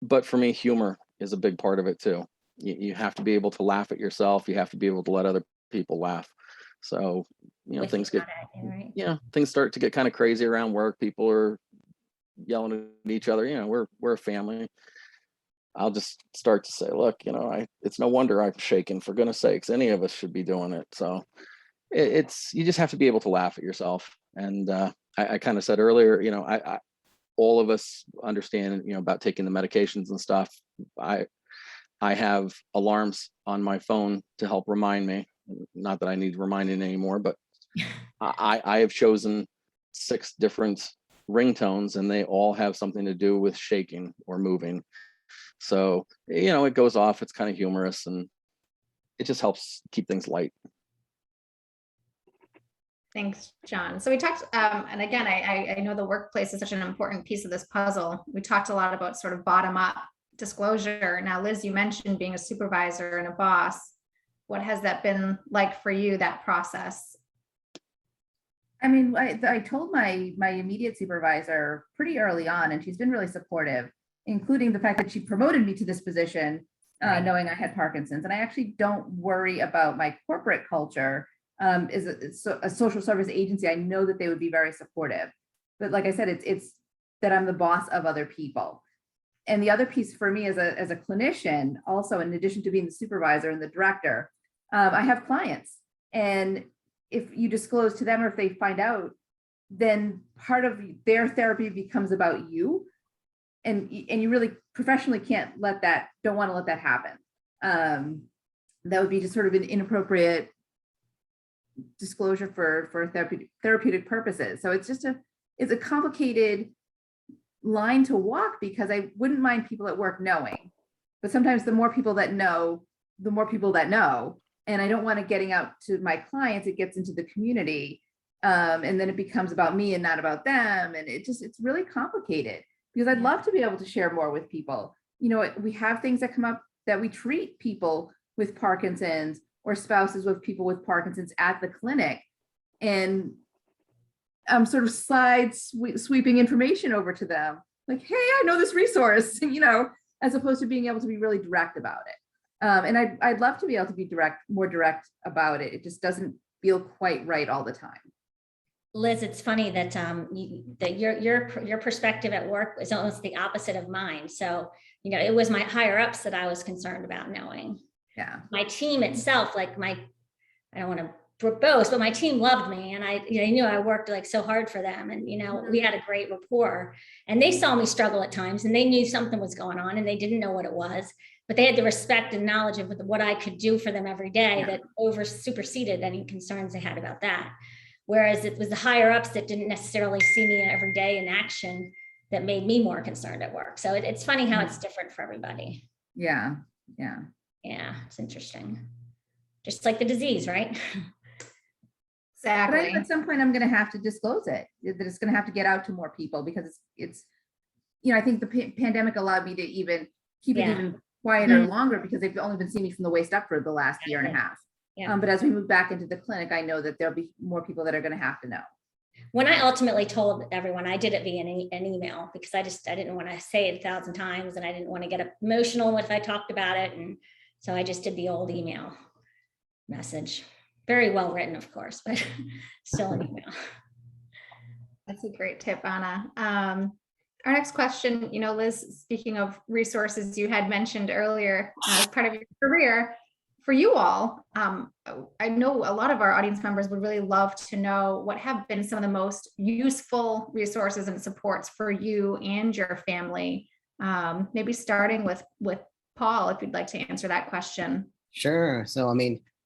But for me, humor is a big part of it too. You have to be able to laugh at yourself. You have to be able to let other people laugh. So, With things you, get, right? things start to get kind of crazy around work. People are yelling at each other. We're a family. I'll just start to say, look, it's no wonder I'm shaking, for goodness sakes. Any of us should be doing it. So you just have to be able to laugh at yourself. And I kind of said earlier, all of us understand, about taking the medications and stuff. I have alarms on my phone to help remind me. Not that I need reminding anymore, but I have chosen 6 different ringtones, and they all have something to do with shaking or moving. So, it goes off. It's kind of humorous, and it just helps keep things light. Thanks, John. So we talked, and again, I know the workplace is such an important piece of this puzzle. We talked a lot about sort of bottom-up disclosure. Now, Liz, you mentioned being a supervisor and a boss. What has that been like for you, that process? I mean, I told my immediate supervisor pretty early on, and she's been really supportive, including the fact that she promoted me to this position, knowing I had Parkinson's. And I actually don't worry about my corporate culture. Is a social service agency. I know that they would be very supportive. But like I said, it's that I'm the boss of other people. And the other piece for me as a clinician, also, in addition to being the supervisor and the director, I have clients. And if you disclose to them, or if they find out, then part of their therapy becomes about you. And you really professionally don't want to let that happen. That would be just sort of an inappropriate disclosure for therapeutic purposes. So it's a complicated line to walk, because I wouldn't mind people at work knowing, but sometimes the more people that know, the more people that know. And I don't want it getting out to my clients. It gets into the community, and then it becomes about me and not about them. And it's really complicated, because I'd love to be able to share more with people. We have things that come up that we treat people with Parkinson's or spouses with people with Parkinson's at the clinic. And I'm sort of sweeping information over to them. Like, hey, I know this resource, as opposed to being able to be really direct about it. And I'd love to be able to be more direct about it. It just doesn't feel quite right all the time. Liz, it's funny that that your perspective at work is almost the opposite of mine. So, it was my higher ups that I was concerned about knowing. Yeah. My team itself, I don't want to boast, but my team loved me, and I knew I worked so hard for them, and we had a great rapport, and they saw me struggle at times, and they knew something was going on, and they didn't know what it was, but they had the respect and knowledge of what I could do for them every day that superseded any concerns they had about that. Whereas it was the higher ups that didn't necessarily see me every day in action that made me more concerned at work. So it's funny how it's different for everybody. Yeah. Yeah, it's interesting. Just like the disease, right? Exactly. But at some point I'm going to have to disclose it, that it's going to have to get out to more people, because it's I think the pandemic allowed me to even keep it even quieter longer, because they've only been seeing me from the waist up for the last year and a half. Yeah. But as we move back into the clinic, I know that there'll be more people that are going to have to know. When I ultimately told everyone, I did it via an email, because I didn't want to say it 1,000 times, and I didn't want to get emotional if I talked about it. And so I just did the old email message. Very well written, of course, but still an email. That's a great tip, Anna. Our next question, Liz, speaking of resources you had mentioned earlier as part of your career, for you all, I know a lot of our audience members would really love to know what have been some of the most useful resources and supports for you and your family. Maybe starting with Paul, if you'd like to answer that question. Sure. So,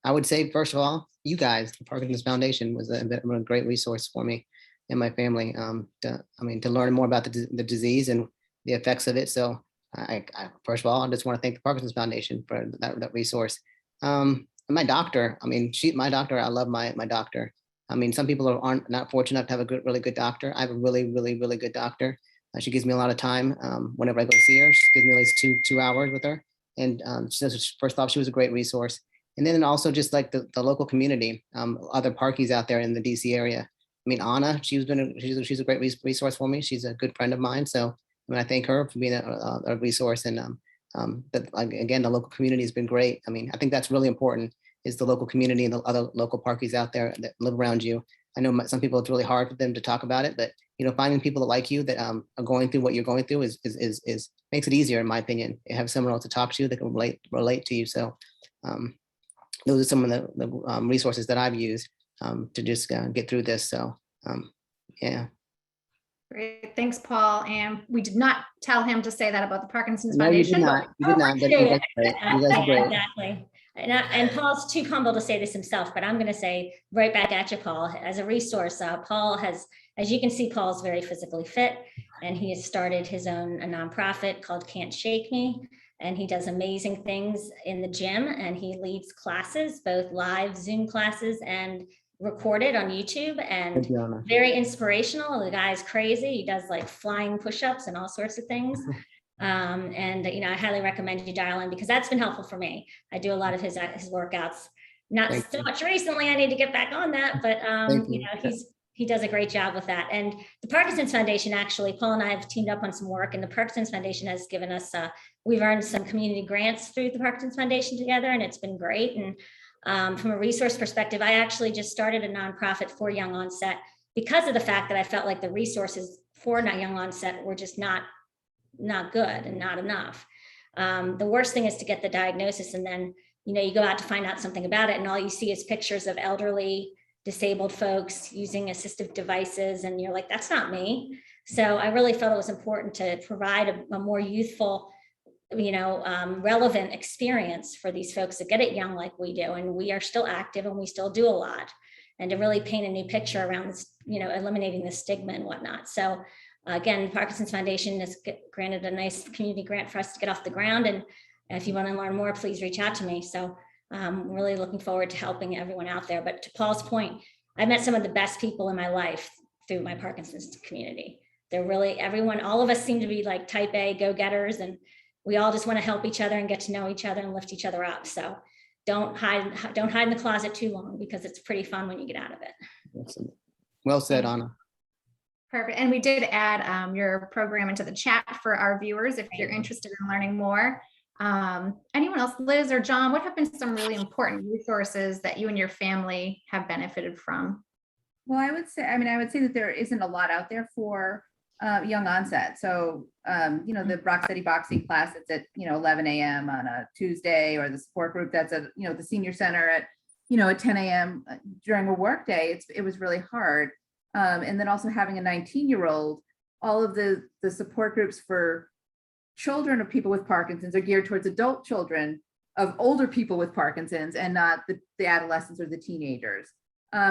I would say, first of all, you guys, the Parkinson's Foundation was a great resource for me and my family, to learn more about the disease and the effects of it. So I first of all, I just want to thank the Parkinson's Foundation for that resource. My doctor, my doctor, I love my doctor. I mean, some people aren't not fortunate enough to have a really good doctor. I have a really good doctor. She gives me a lot of time whenever I go see her. She gives me at least two hours with her. And first off, she was a great resource. And then also just like the local community, other parkies out there in the DC area. I mean, Anna, she's a great resource for me. She's a good friend of mine. So I mean, I thank her for being a resource. And but again, the local community has been great. I mean, I think that's really important, is the local community and the other local parkies out there that live around you. I know some people, it's really hard for them to talk about it, but you know, finding people that like you, that are going through what you're going through is makes it easier, in my opinion. You have someone else to talk to that can relate to you. So those are some of the resources that I've used to just get through this. So yeah. Great, thanks, Paul. And we did not tell him to say that about the Parkinson's No, you Foundation. did not. You did not. But appreciate that's great. You guys are Yeah, great. exactly. And Paul's too humble to say this himself, but I'm going to say right back at you, Paul, as a resource. Paul has, as you can see, Paul's very physically fit, and he has started his own nonprofit called Can't Shake Me. And he does amazing things in the gym, and he leads classes, both live Zoom classes and recorded on YouTube, and Thank you, Anna. very inspirational. The guy's crazy. He does like flying push-ups and all sorts of things. And you know, I highly recommend you dial in, because that's been helpful for me. I do a lot of his workouts. Not Thank so you. much recently. I need to get back on that, but Thank you you. know, he does a great job with that. And the Parkinson's Foundation, actually, Paul and I have teamed up on some work, and the Parkinson's Foundation has given us, we've earned some community grants through the Parkinson's Foundation together, and it's been great. And from a resource perspective, I actually just started a nonprofit for young onset because of the fact that I felt like the resources for young onset were just not good and not enough. The worst thing is to get the diagnosis, and then, you know, you go out to find out something about it, and all you see is pictures of elderly, disabled folks using assistive devices, and you're like, that's not me. So I really felt it was important to provide a more youthful, you know, relevant experience for these folks to get it young like we do. And we are still active, and we still do a lot, and to really paint a new picture around this, you know, eliminating the stigma and whatnot. So again, Parkinson's Foundation has granted a nice community grant for us to get off the ground. And if you want to learn more, please reach out to me. So I'm really looking forward to helping everyone out there. But to Paul's point, I met some of the best people in my life through my Parkinson's community. They're really, everyone, all of us seem to be like type A go-getters, and we all just want to help each other and get to know each other and lift each other up. So don't hide in the closet too long, because it's pretty fun when you get out of it. Well said, Anna. Perfect. And we did add your program into the chat for our viewers if you're interested in learning more. Anyone else, Liz or John, what have been some really important resources that you and your family have benefited from? Well, I would say that there isn't a lot out there for young onset. So, you know, the Rock Steady boxing class, it's at, you know, 11 a.m. on a Tuesday, or the support group that's at, you know, the senior center at, you know, at 10 a.m. during a work day. It was really hard. And then also having a 19-year-old, all of the support groups for children of people with Parkinson's are geared towards adult children of older people with Parkinson's, and not the adolescents or the teenagers.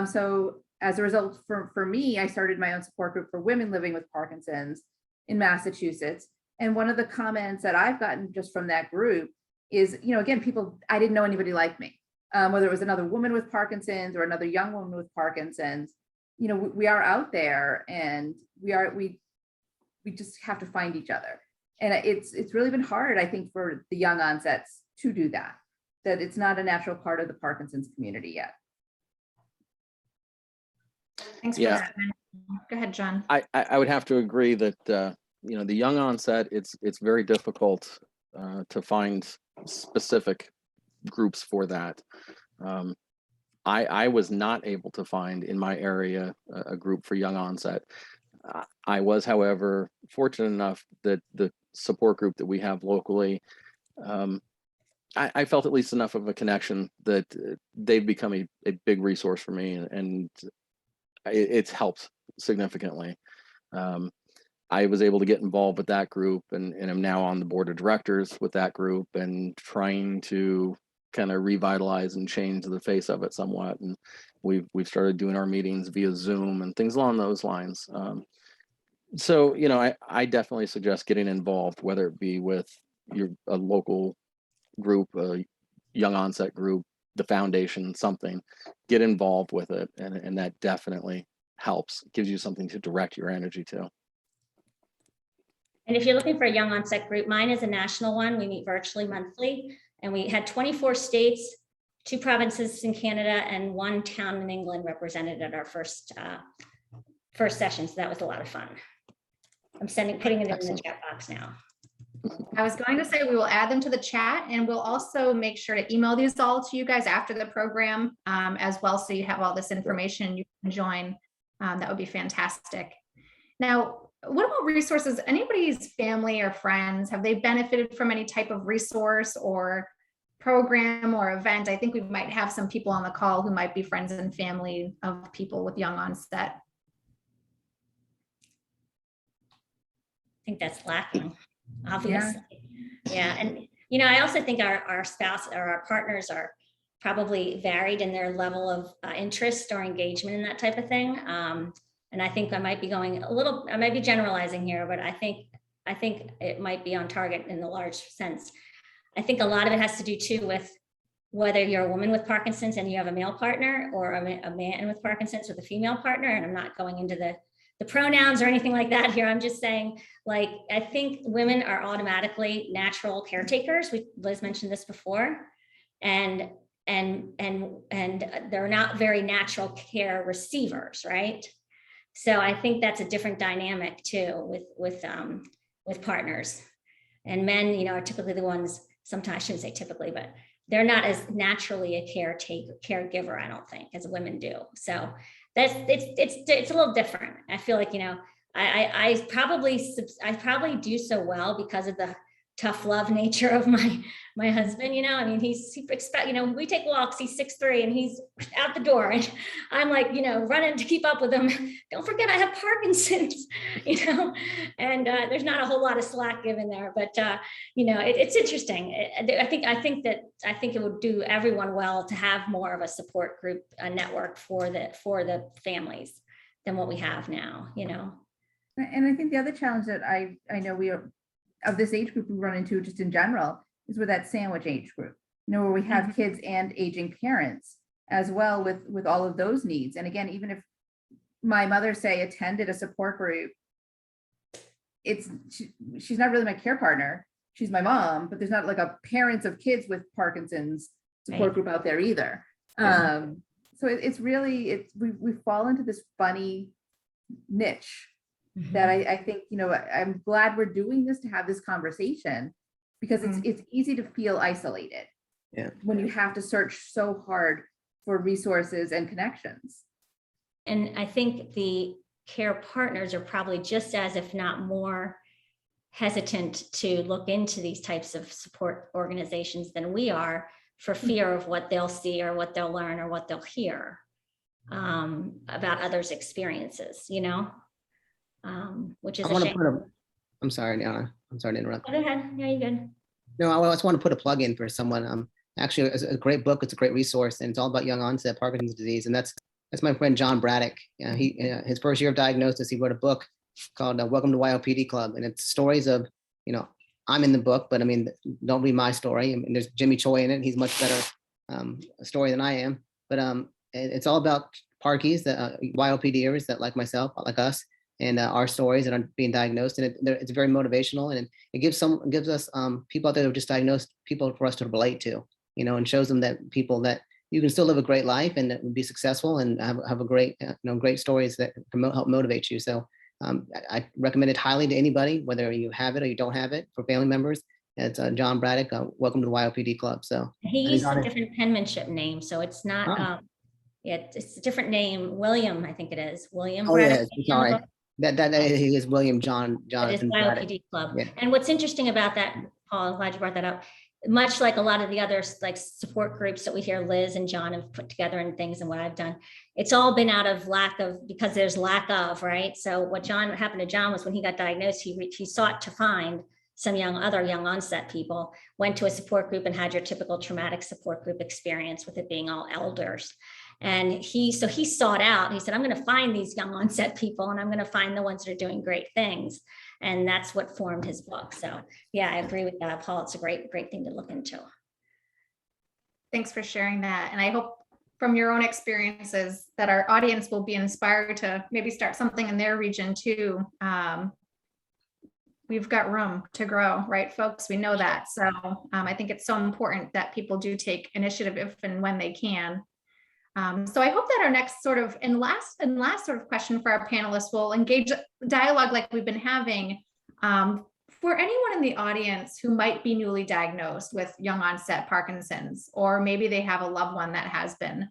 So as a result, for me, I started my own support group for women living with Parkinson's in Massachusetts. And one of the comments that I've gotten just from that group is, you know, again, people, I didn't know anybody like me, whether it was another woman with Parkinson's or another young woman with Parkinson's. You know, we are out there, and we just have to find each other. And it's really been hard, I think, for the young onsets to do that it's not a natural part of the Parkinson's community yet. Thanks for that. Go ahead, John. I would have to agree that you know, the young onset, it's very difficult to find specific groups for that. I was not able to find in my area a group for young onset. I was, however, fortunate enough that the support group that we have locally, I felt at least enough of a connection that they've become a big resource for me, and it's helped significantly. I was able to get involved with that group, and am now on the board of directors with that group, and trying to kind of revitalize and change the face of it somewhat. And we've started doing our meetings via Zoom and things along those lines. So, you know, I definitely suggest getting involved, whether it be with a local group, a young onset group, the foundation, something, get involved with it. And that definitely helps, gives you something to direct your energy to. And if you're looking for a young onset group, mine is a national one. We meet virtually monthly, and we had 24 states, 2 provinces in Canada, and 1 town in England represented at our first session. So that was a lot of fun. I'm putting it in the chat box now. I was going to say we will add them to the chat, and we'll also make sure to email these all to you guys after the program as well. So you have all this information, you can join. That would be fantastic. Now, what about resources? Anybody's family or friends, have they benefited from any type of resource or program or event? I think we might have some people on the call who might be friends and family of people with young onset. I think that's lacking, obviously. Yeah. And, you know, I also think our spouse or our partners are probably varied in their level of interest or engagement in that type of thing. And I think I might be going I might be generalizing here, but I think it might be on target in the large sense. I think a lot of it has to do too with whether you're a woman with Parkinson's and you have a male partner, or a man with Parkinson's with a female partner. And I'm not going into the pronouns or anything like that here. I'm just saying, like, I think women are automatically natural caretakers. Liz mentioned this before, and they're not very natural care receivers, right? So I think that's a different dynamic too with partners. And men, you know, are typically the ones, sometimes I shouldn't say typically, but they're not as naturally a caregiver, I don't think, as women do. So it's a little different. I feel like, you know, I probably do so well because of the tough love nature of my husband. You know, I mean, you know, we take walks, he's 6'3" and he's out the door, and I'm like, you know, running to keep up with him. Don't forget I have Parkinson's, you know, and there's not a whole lot of slack given there, but you know, it's interesting. I think it would do everyone well to have more of a support group, a network for the families than what we have now, you know. And I think the other challenge that I know we are of this age group we run into just in general is with that sandwich age group, you know, where we have kids and aging parents as well with all of those needs. And again, even if my mother, say, attended a support group, she's not really my care partner. She's my mom, but there's not like a parents of kids with Parkinson's support group out there either. So it's really, we fall into this funny niche that I think, you know, I'm glad we're doing this to have this conversation, because it's easy to feel isolated when you have to search so hard for resources and connections. And I think the care partners are probably just as, if not more, hesitant to look into these types of support organizations than we are, for fear of what they'll see or what they'll learn or what they'll hear about others' experiences, you know? Which is a shame. I'm sorry, Diana. I'm sorry to interrupt. Go ahead. Yeah, you're good. No, I just want to put a plug in for someone. Actually, it's a great book. It's a great resource, and it's all about young onset Parkinson's disease. And that's my friend John Braddock. His first year of diagnosis, he wrote a book called "Welcome to YOPD Club," and it's stories of, you know, I'm in the book, but I mean, don't read my story. I mean, there's Jimmy Choi in it. He's much better story than I am. But it's all about Parkies, the YOPDers that like myself, like us, and our stories that are being diagnosed, and it's very motivational, and it gives us people out there who are just diagnosed, people for us to relate to, you know, and shows them that people that you can still live a great life and be successful and have a great, you know, great stories that can help motivate you. So I recommend it highly to anybody, whether you have it or you don't have it, for family members. It's John Braddock. Welcome to the YOPD Club. So he used a different penmanship name, so it's not. It's a different name. William, I think it is William. Oh Braddock, yeah, sorry. That he is William Jonathan YOPD Club. Yeah. And what's interesting about that, Paul, I'm glad you brought that up. Much like a lot of the other like support groups that we hear Liz and John have put together and things, and what I've done, it's all been out of because there's lack of, right? So what happened to John was when he got diagnosed, he sought to find some other young onset people, went to a support group and had your typical traumatic support group experience, with it being all elders. And he sought out, he said, I'm going to find these young onset people, and I'm going to find the ones that are doing great things. And that's what formed his book. So yeah, I agree with that, Paul. It's a great thing to look into. Thanks for sharing that. And I hope from your own experiences that our audience will be inspired to maybe start something in their region too. We've got room to grow, right, folks? We know that. So I think it's so important that people do take initiative if and when they can. So I hope that our next sort of and last sort of question for our panelists will engage dialogue like we've been having. For anyone in the audience who might be newly diagnosed with young onset Parkinson's, or maybe they have a loved one that has been,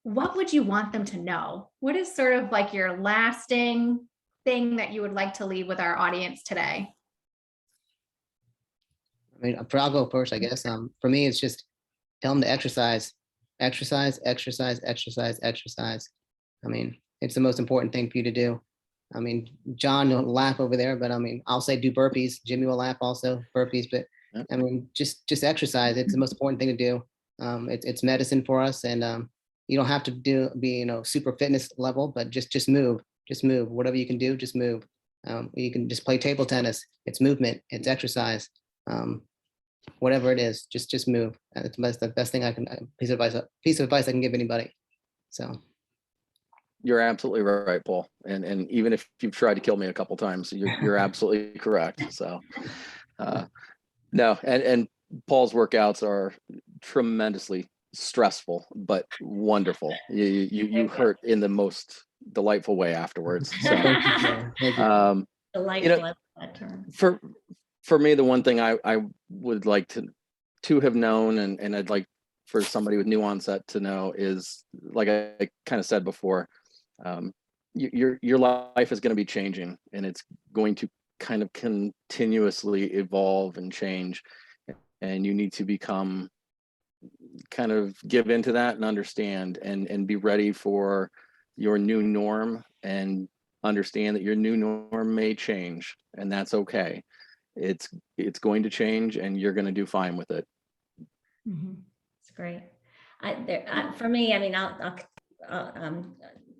what would you want them to know? What is sort of like your lasting thing that you would like to leave with our audience today? I mean, I'll go first, I guess. For me, it's just tell them to exercise. Exercise, exercise, exercise, exercise. I mean, it's the most important thing for you to do. I mean, John will laugh over there, but I mean, I'll say do burpees. Jimmy will laugh also, burpees, but I mean, just exercise. It's the most important thing to do. It's medicine for us, and you don't have to be super fitness level, but just move. Just move. Whatever you can do, just move. You can just play table tennis. It's movement. It's exercise. Whatever it is, just move. It's the best thing I can piece of advice I can give anybody. So You're absolutely right, Paul. And even if you've tried to kill me a couple times, you're absolutely correct. So no, and Paul's workouts are tremendously stressful, but wonderful. You hurt in the most delightful way afterwards. So Delightful, that term. For me, the one thing I would like to have known, and I'd like for somebody with new onset to know is, like I kind of said before, your life is going to be changing, and it's going to kind of continuously evolve and change, and you need to become kind of give into that and understand and be ready for your new norm, and understand that your new norm may change, and that's okay. It's going to change, and you're going to do fine with it. It's great. For me, I mean, I'll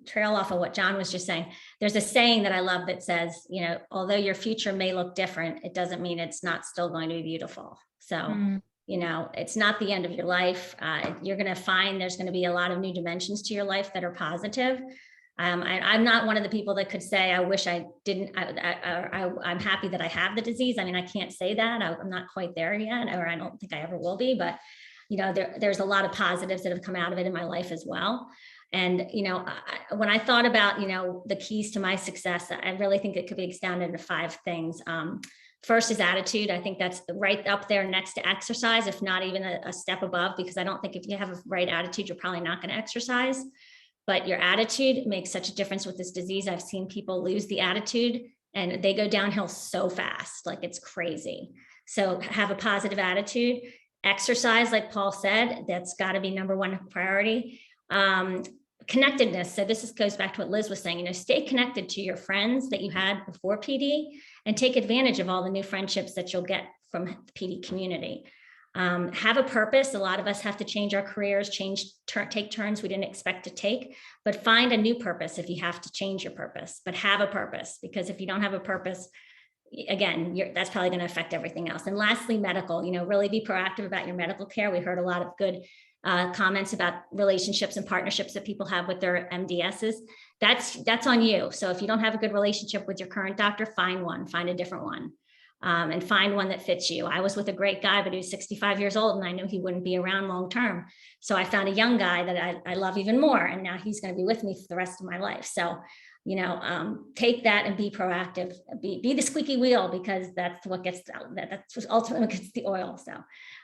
trail off of what John was just saying. There's a saying that I love that says, although your future may look different, it doesn't mean it's not still going to be beautiful. So, it's not the end of your life. You're going to find there's going to be a lot of new dimensions to your life that are positive. I'm not one of the people that could say, I wish I didn't, I'm happy that I have the disease. I mean, I can't say that. I'm not quite there yet, or I don't think I ever will be, but there's a lot of positives that have come out of it in my life as well. And, when I thought about, the keys to my success, I really think it could be extended into 5 things. First is attitude. I think that's right up there next to exercise, if not even a step above, because I don't think if you have a right attitude, you're probably not going to exercise. But your attitude makes such a difference with this disease. I've seen people lose the attitude and they go downhill so fast, like it's crazy. So have a positive attitude. Exercise, like Paul said, that's got to be number 1 priority. Connectedness. So this goes back to what Liz was saying, stay connected to your friends that you had before PD, and take advantage of all the new friendships that you'll get from the PD community. Have a purpose. A lot of us have to change our careers, take turns we didn't expect to take, but find a new purpose if you have to change your purpose, but have a purpose, because if you don't have a purpose, again, that's probably going to affect everything else. And lastly, medical, really be proactive about your medical care. We heard a lot of good comments about relationships and partnerships that people have with their MDSs. That's on you. So if you don't have a good relationship with your current doctor, find a different one. And find one that fits you. I was with a great guy, but he was 65 years old, and I knew he wouldn't be around long term. So I found a young guy that I love even more, and now he's going to be with me for the rest of my life. So, take that and be proactive. Be the squeaky wheel, because that's what gets that's what ultimately gets the oil. So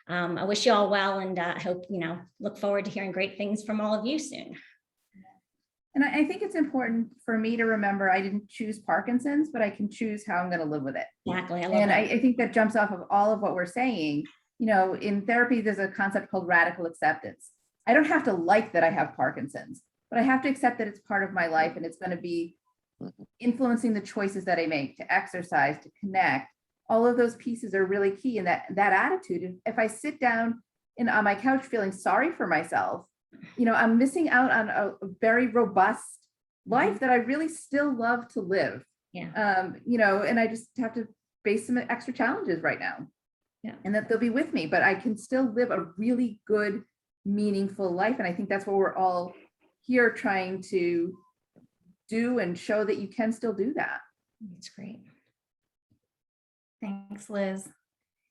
I wish you all well, and I hope look forward to hearing great things from all of you soon. And I think it's important for me to remember I didn't choose Parkinson's, but I can choose how I'm going to live with it. Exactly. I think that jumps off of all of what we're saying. In therapy, there's a concept called radical acceptance. I don't have to like that I have Parkinson's, but I have to accept that it's part of my life, and it's going to be influencing the choices that I make, to exercise, to connect. All of those pieces are really key. And that attitude, if I sit down on my couch feeling sorry for myself, I'm missing out on a very robust life that I really still love to live. Yeah. And I just have to face some extra challenges right now. Yeah. And that they'll be with me, but I can still live a really good, meaningful life. And I think that's what we're all here trying to do, and show that you can still do that. That's great. Thanks, Liz.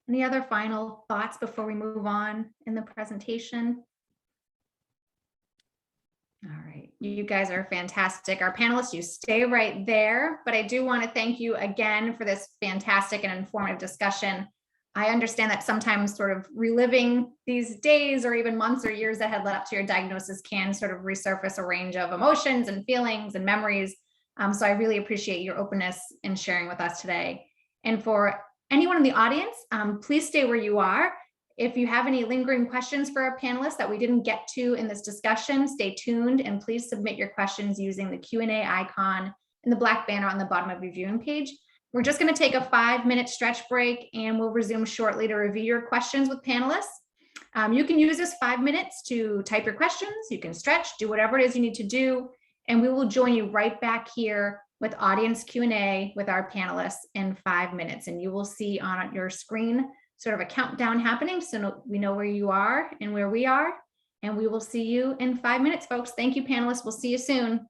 Any other final thoughts before we move on in the presentation? All right, you guys are fantastic. Our panelists, you stay right there, but I do want to thank you again for this fantastic and informative discussion. I understand that sometimes sort of reliving these days or even months or years that had led up to your diagnosis can sort of resurface a range of emotions and feelings and memories. So I really appreciate your openness in sharing with us today. And for anyone in the audience, please stay where you are. If you have any lingering questions for our panelists that we didn't get to in this discussion, stay tuned and please submit your questions using the Q&A icon in the black banner on the bottom of your viewing page. We're just going to take a 5-minute stretch break and we'll resume shortly to review your questions with panelists. You can use this 5 minutes to type your questions, you can stretch, do whatever it is you need to do, and we will join you right back here with audience Q&A with our panelists in 5 minutes. And you will see on your screen sort of a countdown happening, so we know where you are and where we are. And we will see you in 5 minutes, folks. Thank you, panelists. We'll see you soon.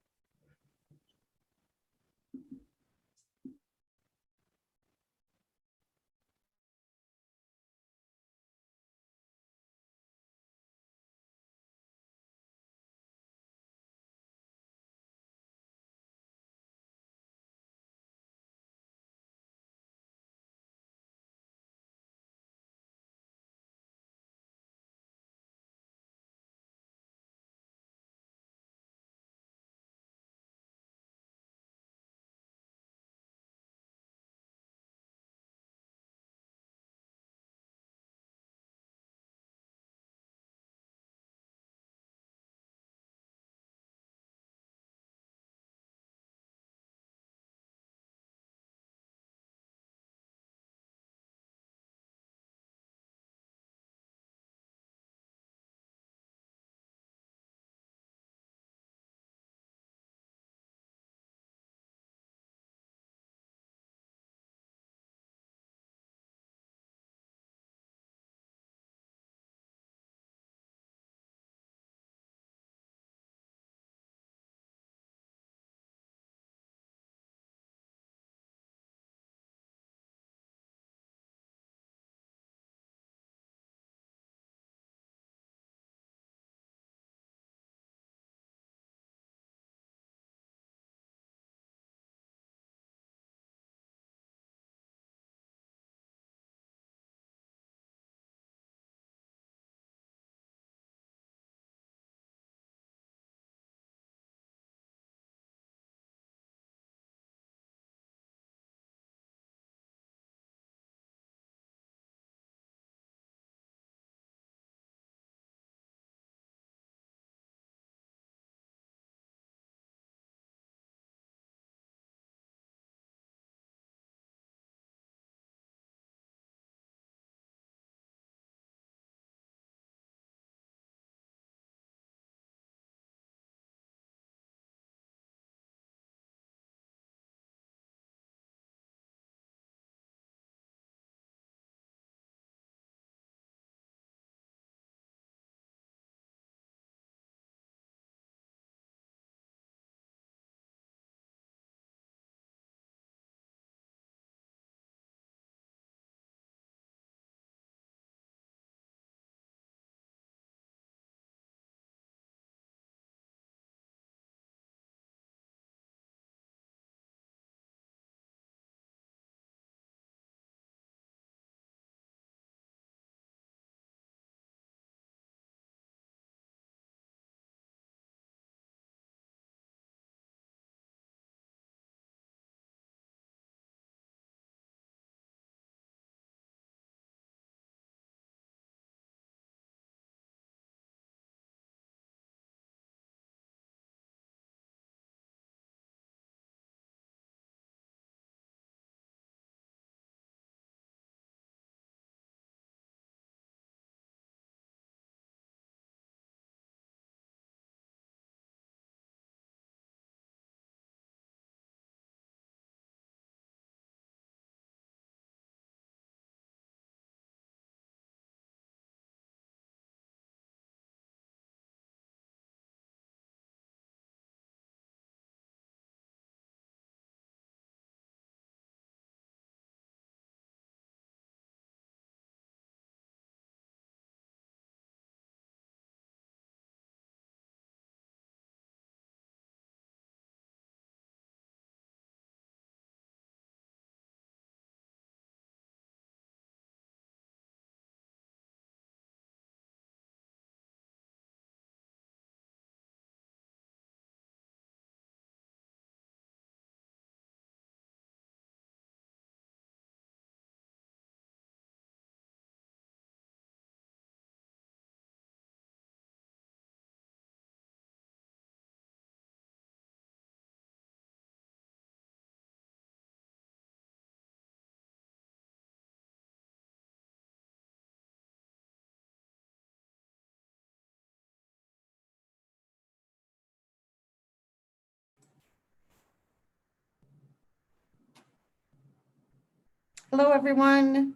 Hello, everyone.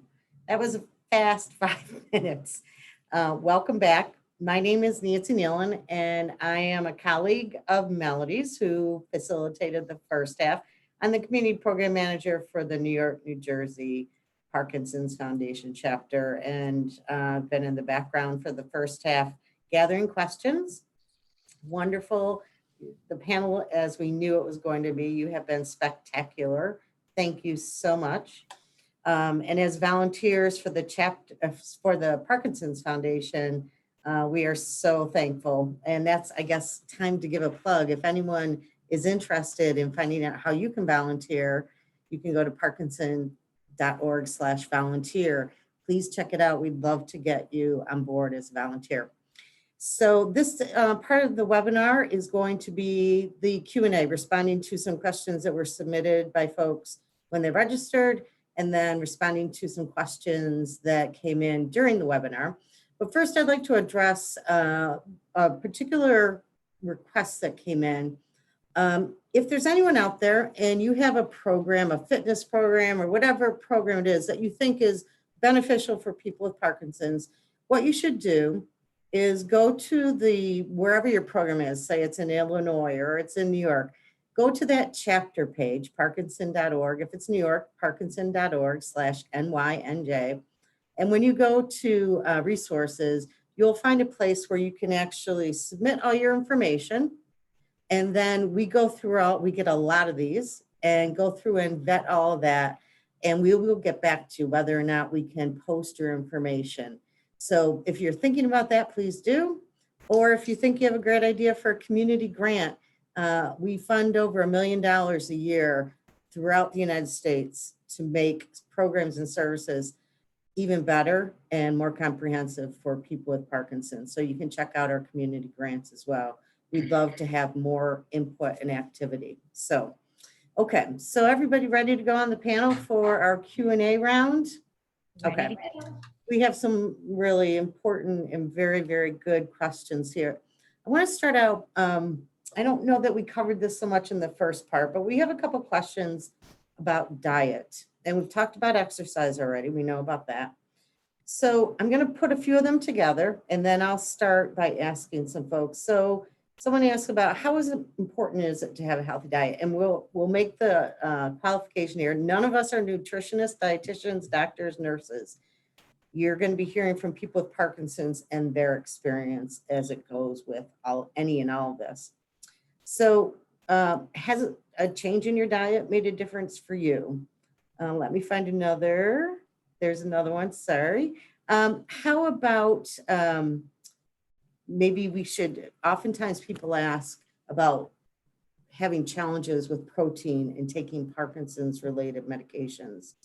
That was a fast 5 minutes. Welcome back. My name is Nancy Nealon, and I am a colleague of Melody's who facilitated the first half. I'm the community program manager for the New York, New Jersey Parkinson's Foundation chapter, and been in the background for the first half, gathering questions. Wonderful. The panel, as we knew it was going to be, you have been spectacular. Thank you so much. And as volunteers for the chapter for the Parkinson's Foundation, we are so thankful. And that's, I guess, time to give a plug. If anyone is interested in finding out how you can volunteer, you can go to parkinson.org/volunteer. Please check it out. We'd love to get you on board as a volunteer. So this part of the webinar is going to be the Q&A, responding to some questions that were submitted by folks when they registered, and then responding to some questions that came in during the webinar. But first, I'd like to address a particular request that came in. If there's anyone out there and you have a program, a fitness program, or whatever program it is that you think is beneficial for people with Parkinson's, what you should do is go to wherever your program is, say it's in Illinois or it's in New York, go to that chapter page, parkinson.org. If it's New York, parkinson.org/NYNJ. And when you go to resources, you'll find a place where you can actually submit all your information. And then we go through we get a lot of these and go through and vet all of that. And we will get back to whether or not we can post your information. So if you're thinking about that, please do. Or if you think you have a great idea for a community grant, we fund over $1 million a year throughout the United States to make programs and services even better and more comprehensive for people with Parkinson's. So you can check out our community grants as well. We'd love to have more input and activity. So, okay, so everybody ready to go on the panel for our Q&A round? Okay. We have some really important and very, very good questions here. I want to start out, I don't know that we covered this so much in the first part, but we have a couple questions about diet. And we've talked about exercise already. We know about that. So I'm going to put a few of them together, and then I'll start by asking some folks. So someone asked about how important is it to have a healthy diet? And we'll make the qualification here. None of us are nutritionists, dietitians, doctors, nurses. You're going to be hearing from people with Parkinson's and their experience as it goes with any and all of this. So has a change in your diet made a difference for you? Let me find another. There's another one, sorry. How about maybe we should, oftentimes people ask about having challenges with protein and taking Parkinson's related medications.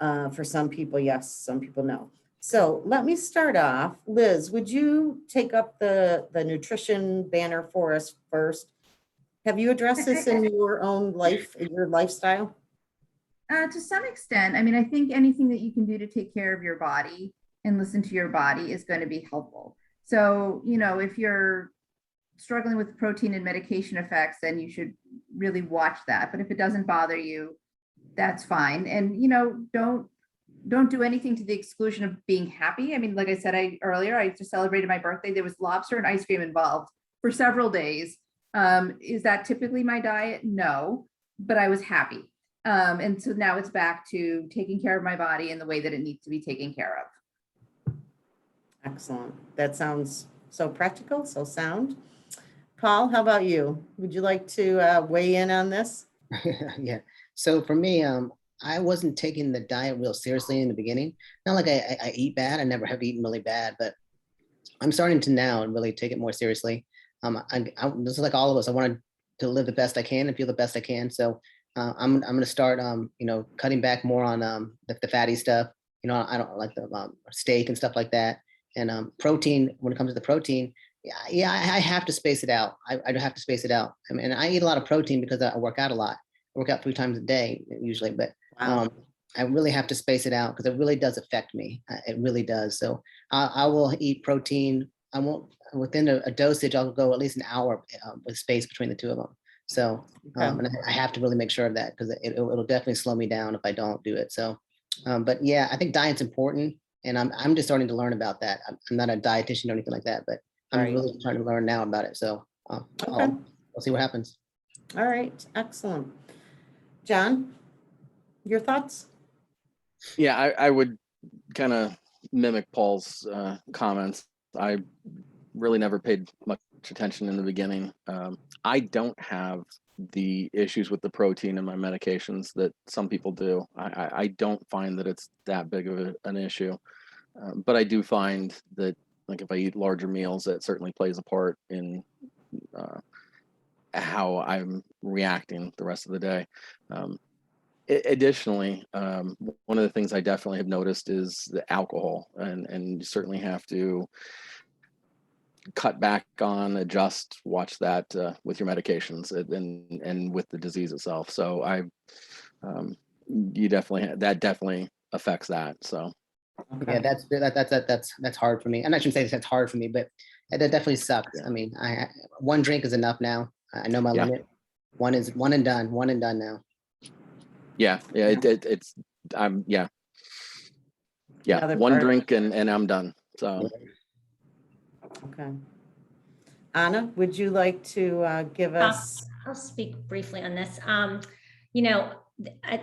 For some people, yes, some people no. So let me start off. Liz, would you take up the nutrition banner for us first? Have you addressed this in your own life, in your lifestyle? To some extent. I mean, I think anything that you can do to take care of your body and listen to your body is going to be helpful. So, you know, if you're struggling with protein and medication effects, then you should really watch that. But if it doesn't bother you, that's fine. And, you know, don't do anything to the exclusion of being happy. I mean, like I said earlier, I just celebrated my birthday. There was lobster and ice cream involved for several days. Is that typically my diet? No, but I was happy. And so now it's back to taking care of my body in the way that it needs to be taken care of. Excellent. That sounds so practical, so sound. Paul, how about you? Would you like to weigh in on this? Yeah. So for me, I wasn't taking the diet real seriously in the beginning. Not like I eat bad. I never have eaten really bad, but I'm starting to now really take it more seriously. This is like all of us. I want to live the best I can and feel the best I can. So I'm going to start, you know, cutting back more on the fatty stuff. You know, I don't like the steak and stuff like that. And protein, when it comes to the protein, yeah, I have to space it out. I have to space it out. I mean, I eat a lot of protein because I work out a lot. I work out 3 times a day usually, but I really have to space it out because it really does affect me. It really does. So I will eat protein. I won't, within a dosage, I'll go at least an hour with space between the two of them. So, and I have to really make sure of that because it'll definitely slow me down if I don't do it. So But yeah, I think diet's important, and I'm just starting to learn about that. I'm not a dietitian or anything like that, but I'm Right. really trying to learn now about it. So Okay. we'll see what happens. All right, excellent. John, your thoughts? Yeah, I would kind of mimic Paul's comments. I really never paid much attention in the beginning. I don't have the issues with the protein in my medications that some people do. I don't find that it's that big of an issue, but I do find that, like, if I eat larger meals, that certainly plays a part in how I'm reacting the rest of the day. Additionally, one of the things I definitely have noticed is the alcohol, and you certainly have to cut back on, adjust, watch that with your medications and with the disease itself. So you definitely, that definitely affects that. So Yeah, that's hard for me. And I shouldn't say that's hard for me, but that definitely sucks. I mean, one drink is enough now. I know my Yeah. limit. One and done now. yeah, it's yeah. Another One part. drink and I'm done. So Okay. Anna, would you like to give us? I'll speak briefly on this. You know,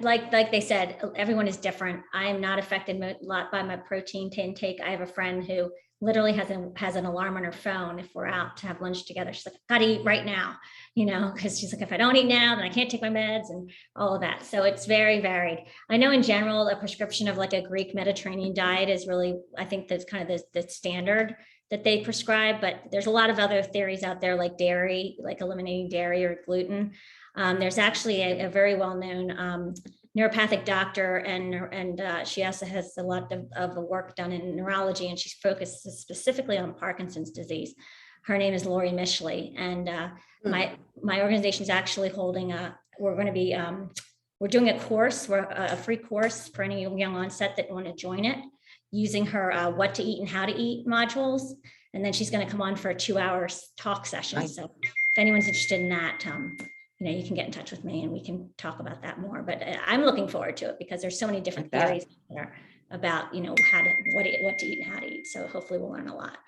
like they said, everyone is different. I am not affected a lot by my protein intake. I have a friend who literally has an alarm on her phone if we're out to have lunch together. She's like, "Gotta eat right now," you know, because she's like, if I don't eat now, then I can't take my meds and all of that. So it's very varied. I know in general, a prescription of like a Greek Mediterranean diet is really, I think that's kind of the standard that they prescribe, but there's a lot of other theories out there like dairy, like eliminating dairy or gluten. There's actually a very well-known neuropathic doctor, and she also has a lot of the work done in neurology, and she's focused specifically on Parkinson's disease. Her name is Lori Mishley, and my organization is actually holding we're going to be we're doing a course, a free course for any young onset that want to join it, using her what to eat and how to eat modules. And then she's going to come on for a 2-hour talk session. So if anyone's interested in that, you can get in touch with me and we can talk about that more. But I'm looking forward to it because there's so many different theories there about, what to eat and how to eat. So hopefully we'll learn a lot.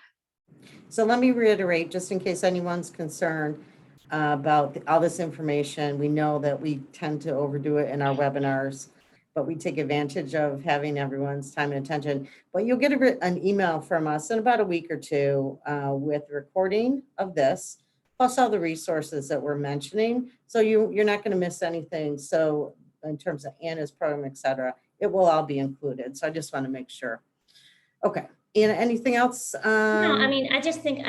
So let me reiterate, just in case anyone's concerned about all this information. We know that we tend to overdo it in our webinars, but we take advantage of having everyone's time and attention. But you'll get an email from us in about a week or two with recording of this, plus all the resources that we're mentioning. So you're not going to miss anything. So in terms of Anna's program, et cetera, it will all be included. So I just want to make sure. Okay. Anna, anything else? No, I mean, I think,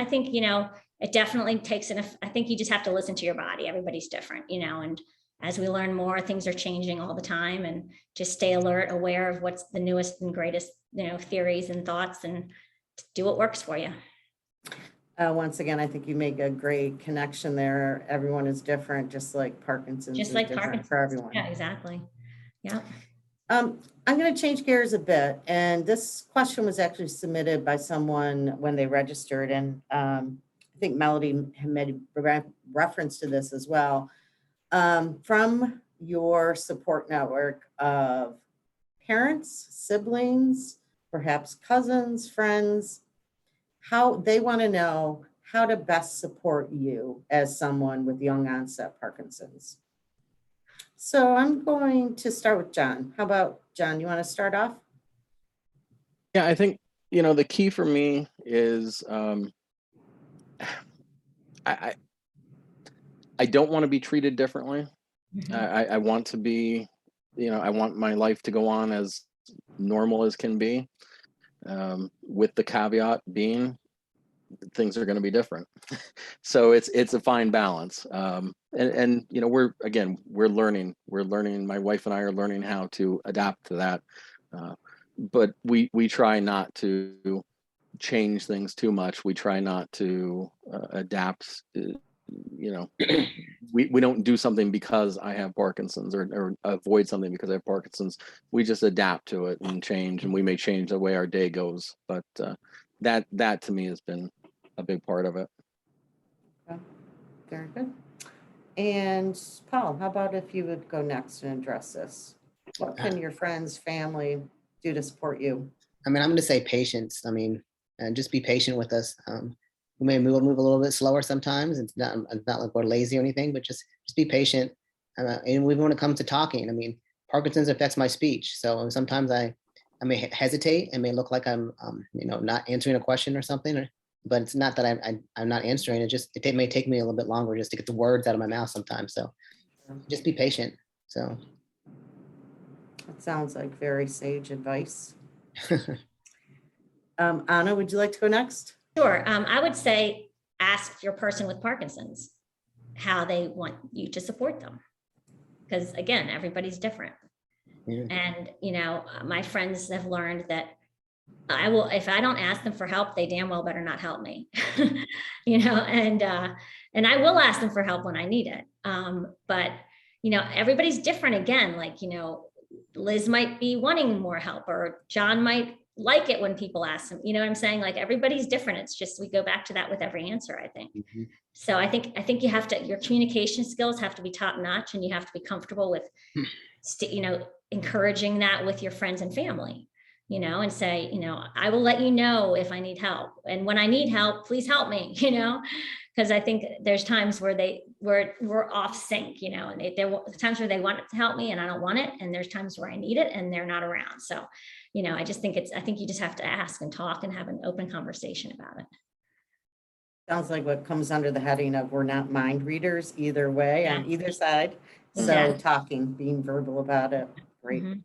it definitely takes I think you just have to listen to your body. Everybody's different, and as we learn more, things are changing all the time, and just stay alert, aware of what's the newest and greatest, theories and thoughts, and do what works for you. Once again, I think you make a great connection there. Everyone is different, just like Parkinson's is different for everyone. Yeah, exactly. Yeah. I'm going to change gears a bit. And this question was actually submitted by someone when they registered. And I think Melody made reference to this as well. From your support network of parents, siblings, perhaps cousins, friends, how they want to know how to best support you as someone with young onset Parkinson's. So I'm going to start with John. How about John? You want to start off? yeah, I think, the key for me is I don't want to be treated differently. Mm-hmm. I want to be, I want my life to go on as normal as can be, with the caveat being things are going to be different. So it's a fine balance. And we're learning. My wife and I are learning how to adapt to that. But we try not to change things too much. We try not to adapt. We don't do something because I have Parkinson's or avoid something because I have Parkinson's. We just adapt to it and change, and we may change the way our day goes. But that to me has been a big part of it. Okay. Very good. And Paul, how about if you would go next and address this? What can your friends, family do to support you? I mean, I'm going to say patience. I mean, and just be patient with us. We may move a little bit slower sometimes. It's not like we're lazy or anything, but just be patient. And even when it comes to talking, I mean, Parkinson's affects my speech. So sometimes I may hesitate and may look like I'm, not answering a question or something, but it's not that I'm not answering. It may take me a little bit longer just to get the words out of my mouth sometimes. So just be patient. So. That sounds like very sage advice. Anna, would you like to go next? Sure. I would say ask your person with Parkinson's how they want you to support them. Because again, everybody's different. Yeah. And, my friends have learned that if I don't ask them for help, they damn well better not help me, and I will ask them for help when I need it. But, everybody's different again, like, Liz might be wanting more help, or John might like it when people ask him, you know what I'm saying? Like, everybody's different. It's just, we go back to that with every answer, I think. Mhm. So I think you have to, your communication skills have to be top notch, and you have to be comfortable with, encouraging that with your friends and family, and say, I will let you know if I need help. And when I need help, please help me, because I think there's times where we're off sync, and there are times where they want to help me and I don't want it. And there's times where I need it and they're not around. So, I think you just have to ask and talk and have an open conversation about it. Sounds like what comes under the heading of we're not mind readers either way on either side. So Exactly. talking, being verbal about it. Great. Mhm.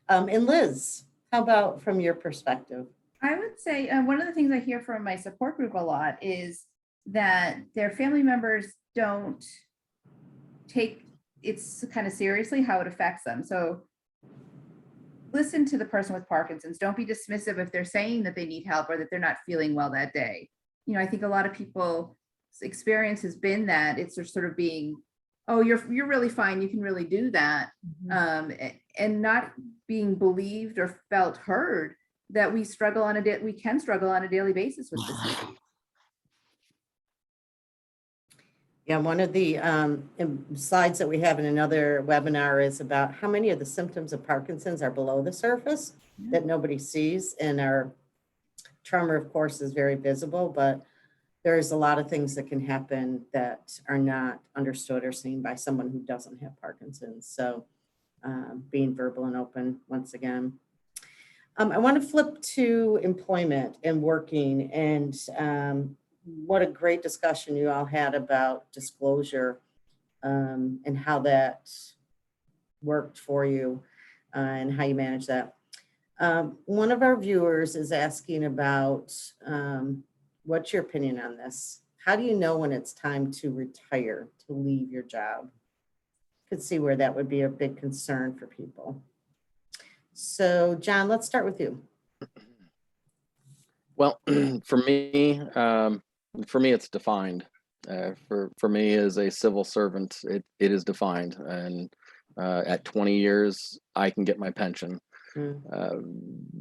And Liz, how about from your perspective? I would say one of the things I hear from my support group a lot is that their family members don't take it kind of seriously how it affects them. So listen to the person with Parkinson's. Don't be dismissive if they're saying that they need help or that they're not feeling well that day. I think a lot of people's experience has been that it's just sort of being, oh, you're really fine, you can really do that, and not being believed or felt heard that we can struggle on a daily basis with this disease. Yeah, one of the slides that we have in another webinar is about how many of the symptoms of Parkinson's are below the surface that nobody sees. And our tremor, of course, is very visible, but there's a lot of things that can happen that are not understood or seen by someone who doesn't have Parkinson's. So being verbal and open once again. I want to flip to employment and working, and what a great discussion you all had about disclosure and how that worked for you and how you manage that. One of our viewers is asking about what's your opinion on this? How do you know when it's time to retire, to leave your job? Could see where that would be a big concern for people. So John, let's start with you. Well, for me, it's defined. For me as a civil servant, it is defined. And at 20 years, I can get my pension.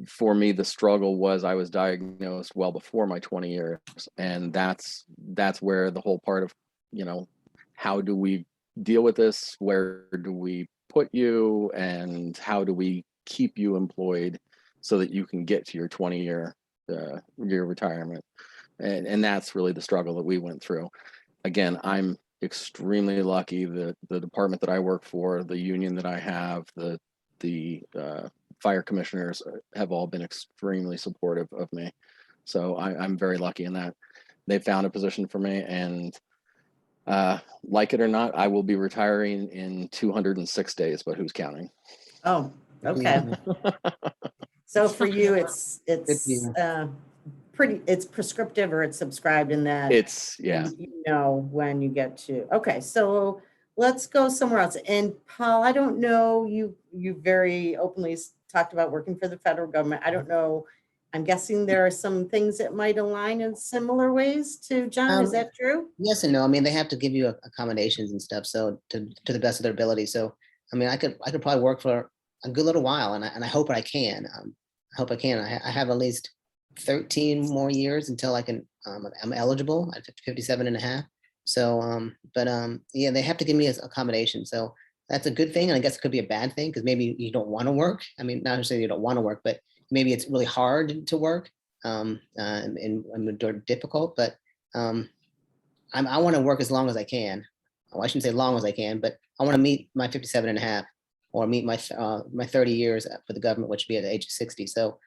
For me, the struggle was I was diagnosed well before my 20 years. And that's where the whole part of, how do we deal with this? Where do we put you? And how do we keep you employed so that you can get to your 20-year retirement? And that's really the struggle that we went through. Again, I'm extremely lucky that the department that I work for, the union that I have, the fire commissioners have all been extremely supportive of me. So I'm very lucky in that. They found a position for me, and like it or not, I will be retiring in 206 days, but who's counting? Oh, okay. So for you, it's it's prescriptive, or it's subscribed in that when you get to. Okay, so let's go somewhere else. And Paul, I don't know, you very openly talked about working for the federal government. I don't know, I'm guessing there are some things that might align in similar ways to John. Is that true? Yes and no. I mean, they have to give you accommodations and stuff, so to the best of their ability. So I mean, I could probably work for a good little while, and I hope I can. I have at least 13 more years until I can. I'm eligible at 57 and a half. So, yeah, they have to give me an accommodation. So that's a good thing. And I guess it could be a bad thing because maybe you don't want to work. I mean, not necessarily you don't want to work, but maybe it's really hard to work and difficult. But I want to work as long as I can. Well, I shouldn't say long as I can, but I want to meet my 57 and a half or meet my 30 years for the government, which would be at the age of 60. So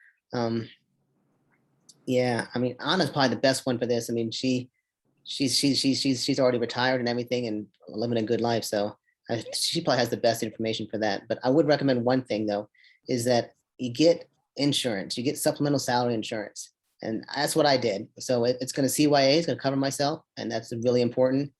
yeah, I mean, Anna's probably the best one for this. I mean, she's already retired and everything and living a good life. So she probably has the best information for that. But I would recommend one thing though, is that you get insurance, you get supplemental salary insurance. And that's what I did. So it's going to CYA, it's going to cover myself. And that's really important.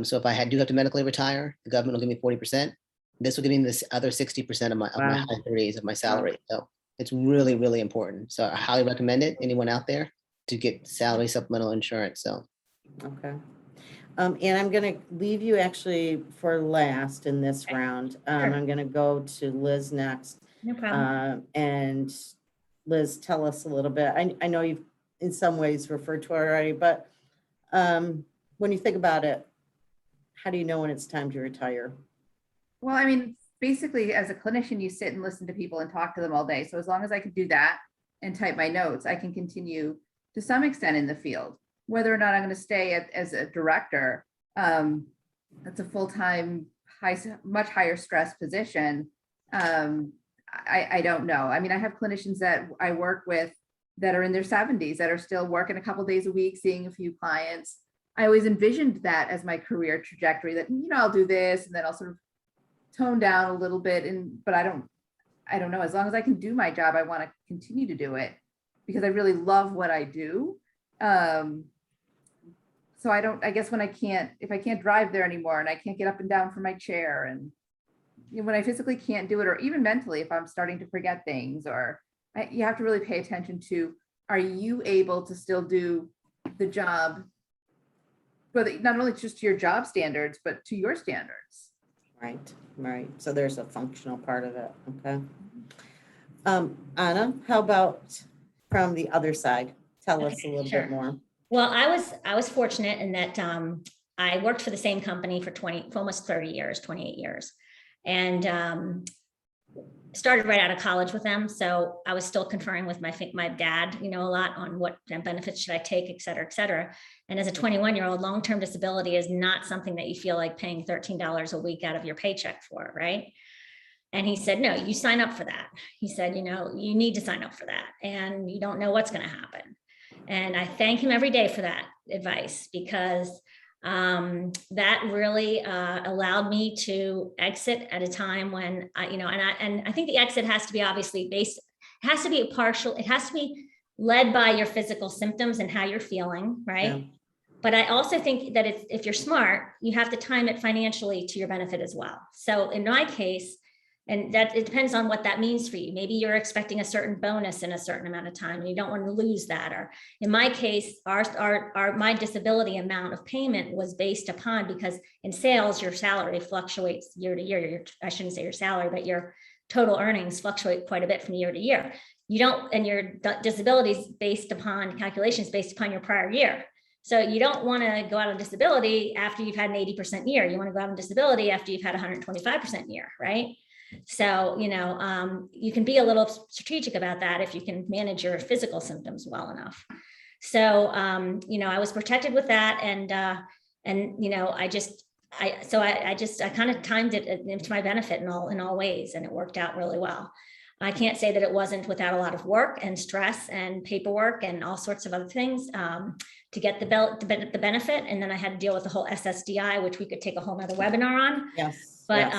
So if I do have to medically retire, the government will give me 40%. This will give me this other 60% of my high 30s of my salary. So it's really, really important. So I highly recommend it. Anyone out there to get salary supplemental insurance. So. Okay. And I'm going to leave you actually for last in this round. I'm going to go to Liz next. No problem. And Liz, tell us a little bit. I know you've in some ways referred to it already, but when you think about it, how do you know when it's time to retire? Well, I mean, basically as a clinician, you sit and listen to people and talk to them all day. So as long as I can do that and type my notes, I can continue to some extent in the field. Whether or not I'm going to stay as a director, that's a full-time, much higher stress position. I don't know. I mean, I have clinicians that I work with that are in their 70s that are still working a couple days a week, seeing a few clients. I always envisioned that as my career trajectory, that, you know, I'll do this and then I'll sort of tone down a little bit. But I don't know. As long as I can do my job, I want to continue to do it because I really love what I do. So I guess if I can't drive there anymore and I can't get up and down from my chair and when I physically can't do it, or even mentally, if I'm starting to forget things, you have to really pay attention to, are you able to still do the job, but not only just to your job standards, but to your standards. Right. So there's a functional part of it. Okay. Anna, how about from the other side? Tell us a little bit more. Well, I was fortunate in that I worked for the same company for almost 30 years, 28 years. And started right out of college with them. So I was still conferring with my dad, a lot on what benefits should I take, et cetera, et cetera. And as a 21-year-old, long-term disability is not something that you feel like paying $13 a week out of your paycheck for, right? And he said, no, you sign up for that. He said, you need to sign up for that. And you don't know what's going to happen. And I thank him every day for that advice because that really allowed me to exit at a time when I think the exit has to be obviously based, it has to be led by your physical symptoms and how you're feeling, right? Yeah. But I also think that if you're smart, you have to time it financially to your benefit as well. So in my case, and that it depends on what that means for you. Maybe you're expecting a certain bonus in a certain amount of time and you don't want to lose that. Or in my case, my disability amount of payment was based upon, because in sales, your salary fluctuates year to year. I shouldn't say your salary, but your total earnings fluctuate quite a bit from year to year. And your disability is based upon calculations based upon your prior year. So you don't want to go out on disability after you've had an 80% year. You want to go out on disability after you've had 125% year, right? So, you can be a little strategic about that if you can manage your physical symptoms well enough. So, I was protected with that. And I kind of timed it to my benefit in all ways. And it worked out really well. I can't say that it wasn't without a lot of work and stress and paperwork and all sorts of other things to get the benefit. And then I had to deal with the whole SSDI, which we could take a whole nother webinar on. Yes. But,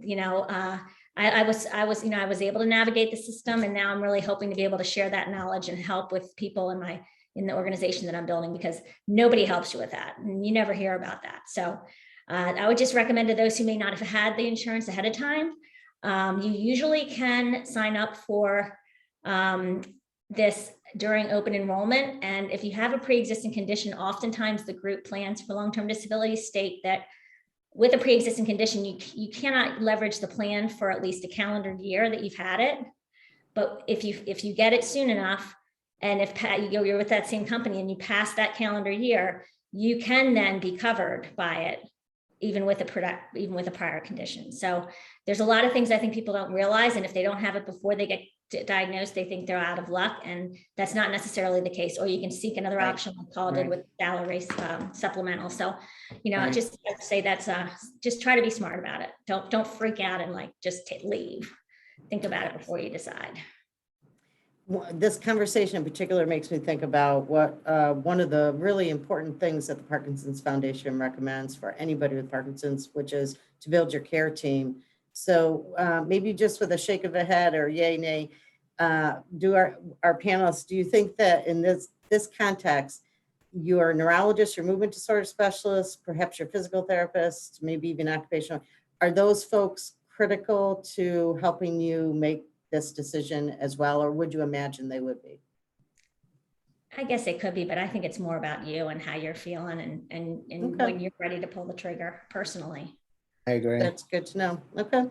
yes. I was able to navigate the system, and now I'm really hoping to be able to share that knowledge and help with people in the organization that I'm building, because nobody helps you with that and you never hear about that. So I would just recommend to those who may not have had the insurance ahead of time, you usually can sign up for this during open enrollment. And if you have a pre-existing condition, oftentimes the group plans for long-term disability state that with a pre-existing condition, you cannot leverage the plan for at least a calendar year that you've had it. But if you get it soon enough, and if you're with that same company and you pass that calendar year, you can then be covered by it even with a prior condition. So there's a lot of things I think people don't realize. And if they don't have it before they get diagnosed, they think they're out of luck. And that's not necessarily the case. Or you can seek another option like Paul did with salary supplemental. So, just I'd say that's just try to be smart about it. Don't freak out and like just leave. Think about it before you decide. This conversation in particular makes me think about what one of the really important things that the Parkinson's Foundation recommends for anybody with Parkinson's, which is to build your care team. So maybe just with a shake of the head or yay, nay, do our panelists, do you think that in this context, your neurologist, your movement disorder specialist, perhaps your physical therapist, maybe even occupational, are those folks critical to helping you make this decision as well, or would you imagine they would be? I guess it could be, but I think it's more about you and how you're feeling and Okay. when you're ready to pull the trigger personally. I agree. That's good to know. Okay.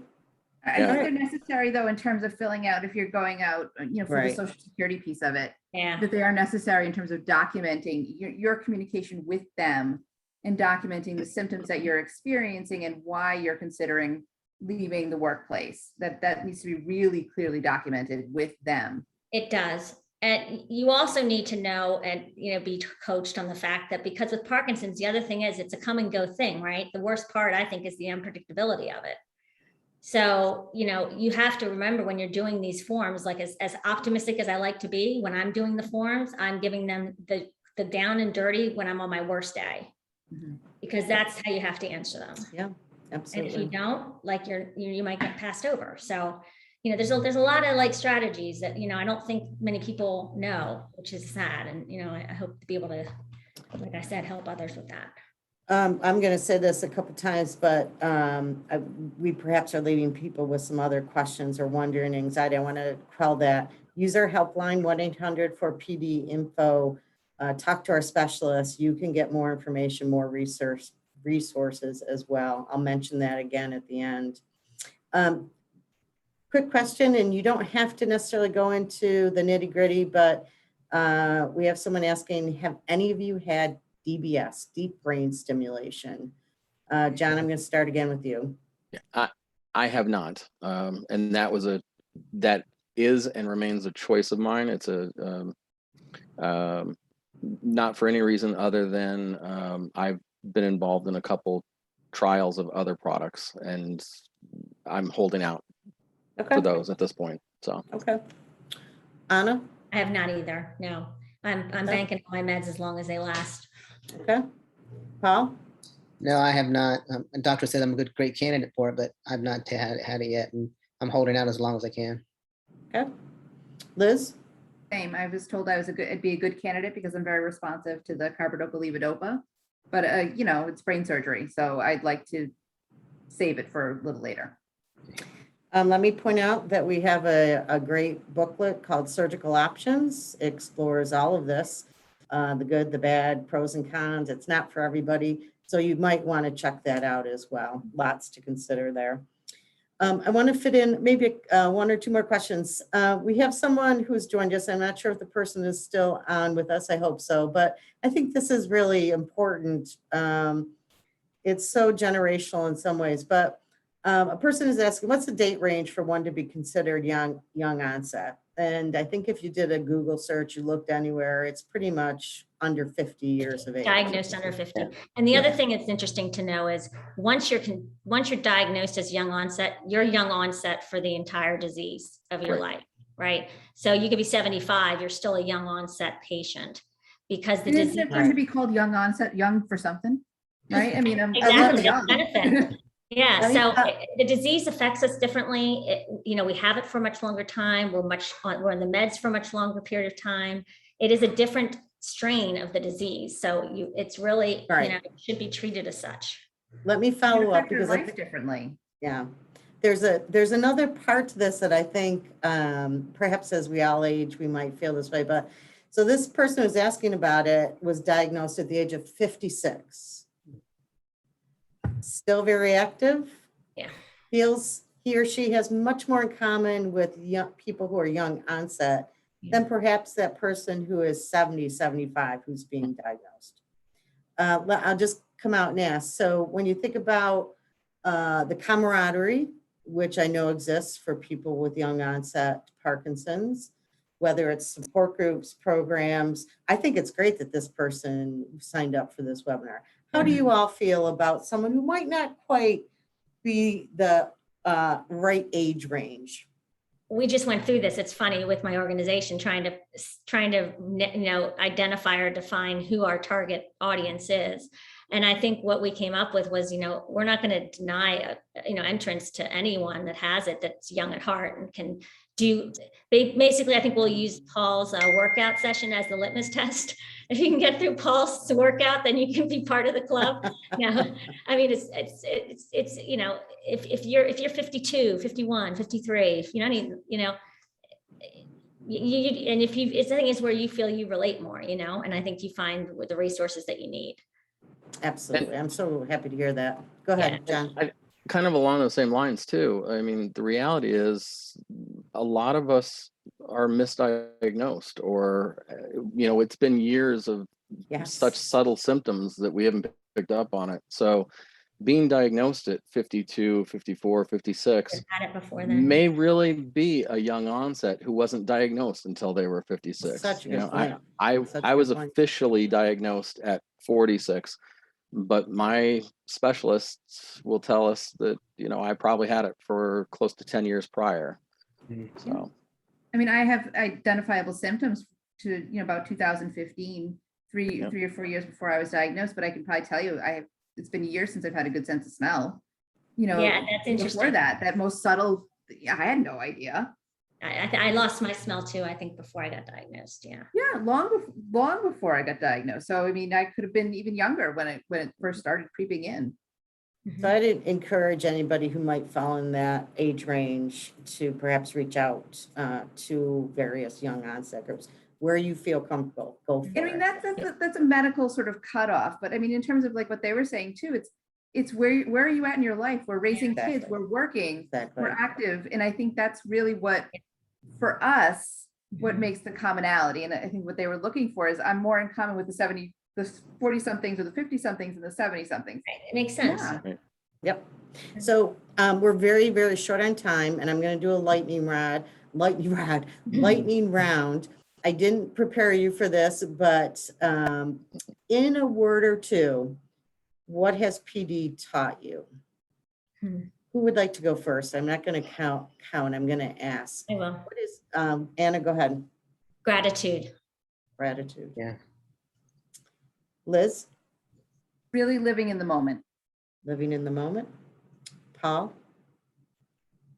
I think they're necessary though, in terms of filling out, if you're going out, for Right. the social security piece of it, Yeah. that they are necessary in terms of documenting your communication with them and documenting the symptoms that you're experiencing and why you're considering leaving the workplace. That needs to be really clearly documented with them. It does. And you also need to know and, be coached on the fact that because with Parkinson's, the other thing is it's a come and go thing, right? The worst part, I think, is the unpredictability of it. So, you have to remember when you're doing these forms, like as optimistic as I like to be, when I'm doing the forms, I'm giving them the down and dirty when I'm on my worst day, because that's how you have to answer them. Yeah, absolutely. And if you don't, like you might get passed over. So, there's a lot of like strategies that, I don't think many people know, which is sad. And, I hope to be able to, like I said, help others with that. I'm going to say this a couple times, but we perhaps are leaving people with some other questions or wonder and anxiety. I want to quell that. Use our helpline 1-800-4PD info. Talk to our specialists. You can get more information, more resources as well. I'll mention that again at the end. Quick question, and you don't have to necessarily go into the nitty gritty, but we have someone asking, have any of you had DBS, deep brain stimulation? John, I'm going to start again with you. I have not, and that is and remains a choice of mine. It's not for any reason other than I've been involved in a couple trials of other products, and I'm holding out for those at this point. So Okay, Anna. I have not either. No, I'm banking on my meds as long as they last. Okay, Paul. No, I have not. A doctor said I'm a great candidate for it, but I've not had it yet, and I'm holding out as long as I can. Okay, Liz. Same. I was told it'd be a good candidate because I'm very responsive to the carbidopa levodopa, but it's brain surgery, so I'd like to save it for a little later. Let me point out that we have a great booklet called Surgical Options. It explores all of this, the good, the bad, pros and cons. It's not for everybody, so you might want to check that out as well. Lots to consider there. I want to fit in maybe one or two more questions. We have someone who's joined us. I'm not sure if the person is still on with us. I hope so, but I think this is really important. It's so generational in some ways, but a person is asking, what's the date range for one to be considered young onset? And I think if you did a Google search, you looked anywhere, it's pretty much under 50 years of age. Diagnosed under 50. And the other thing that's interesting to know is once you're diagnosed as young onset, you're young onset for the entire disease of your life, right? So you could be 75, you're still a young onset patient because the disease. Isn't it fun to be called young onset, young for something, right? I mean, Exactly. I love young. Yeah, so the disease affects us differently. We have it for a much longer time. We're on the meds for a much longer period of time. It is a different strain of the disease. So it's really, it should be treated as such. Let me follow up because life differently. Yeah, there's another part to this that I think perhaps as we all age, we might feel this way. But so this person who's asking about it was diagnosed at the age of 56. Still very active. Yeah. Feels he or she has much more in common with young people who are young onset than perhaps that person who is 70, 75 who's being diagnosed. I'll just come out and ask. So when you think about the camaraderie, which I know exists for people with young onset Parkinson's, whether it's support groups, programs, I think it's great that this person signed up for this webinar. How do you all feel about someone who might not quite be the right age range? We just went through this. It's funny with my organization trying to identify or define who our target audience is. And I think what we came up with was, we're not going to deny, entrance to anyone that has it, that's young at heart and can do. Basically, I think we'll use Paul's workout session as the litmus test. If you can get through Paul's workout, then you can be part of the club. I mean, it's if you're 52, 51, 53, if you don't even, and if you, it's the thing is where you feel you relate more, and I think you find with the resources that you need. Absolutely. I'm so happy to hear that. Go ahead, John. Kind of along those same lines too. I mean, the reality is a lot of us are misdiagnosed, or, it's been years of such subtle symptoms that we haven't picked up on it. So being diagnosed at 52, 54, 56 had it before then. may really be a young onset who wasn't diagnosed until they were 56. Such a good point. I was officially diagnosed at 46. But my specialists will tell us that, I probably had it for close to 10 years prior. So, I mean, I have identifiable symptoms to, about 2015, three or 4 years before I was diagnosed, but I can probably tell you, it's been years since I've had a good sense of smell. Yeah, that's interesting. Before that most subtle, I had no idea. I lost my smell too, I think, before I got diagnosed. Yeah, long before I got diagnosed. So I mean, I could have been even younger when it first started creeping in. So I'd encourage anybody who might fall in that age range to perhaps reach out to various young onset groups where you feel comfortable. Go for it. I mean, that's a medical sort of cutoff, but I mean, in terms of like what they were saying too, it's where are you at in your life? We're raising kids, we're working, we're active, and I think that's really what, for us, what makes the commonality. And I think what they were looking for is I'm more in common with the 40 somethings or the 50 somethings and the 70 somethings. It makes sense. Yeah. Yep. So we're very, very short on time, and I'm going to do a lightning round. I didn't prepare you for this, but in a word or two, what has PD taught you? Who would like to go first? I'm not going to count. I'm going to ask. I will. What is, Anna, go ahead. Gratitude. Gratitude. Yeah. Liz? Really living in the moment. Living in the moment. Paul?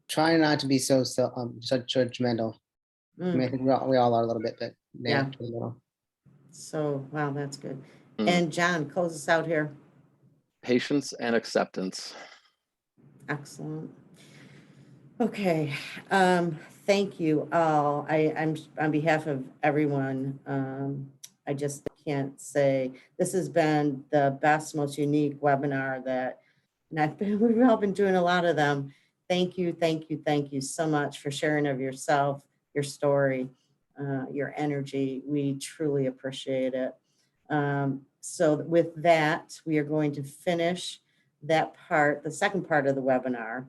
Try not to be so judgmental. I mean, I think we all are a little bit, but Yeah. to the middle. So, wow, that's good. And John, close us out here. Patience and acceptance. Excellent. Okay. Thank you all. I'm on behalf of everyone. I just can't say this has been the best, most unique webinar that, and we've all been doing a lot of them. Thank you so much for sharing of yourself, your story, your energy. We truly appreciate it. So with that, we are going to finish that part, the second part of the webinar.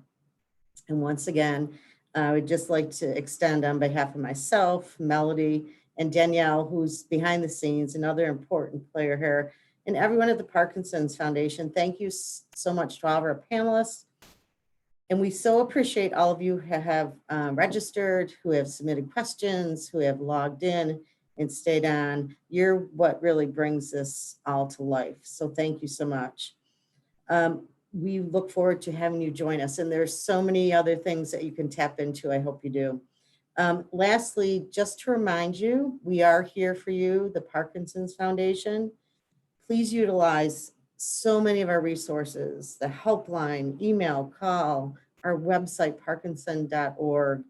And once again, I would just like to extend on behalf of myself, Melody, and Danielle, who's behind the scenes, another important player here, and everyone at the Parkinson's Foundation. Thank you so much to all of our panelists. And we so appreciate all of you who have registered, who have submitted questions, who have logged in and stayed on. You're what really brings this all to life. So thank you so much. We look forward to having you join us. And there's so many other things that you can tap into. I hope you do. Lastly, just to remind you, we are here for you, the Parkinson's Foundation. Please utilize so many of our resources, the helpline, email, call, our website, parkinson.org.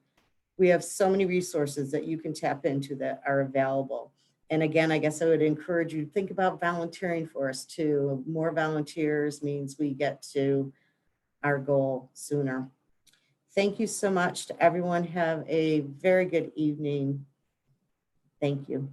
We have so many resources that you can tap into that are available. And again, I guess I would encourage you to think about volunteering for us too. More volunteers means we get to our goal sooner. Thank you so much to everyone. Have a very good evening. Thank you.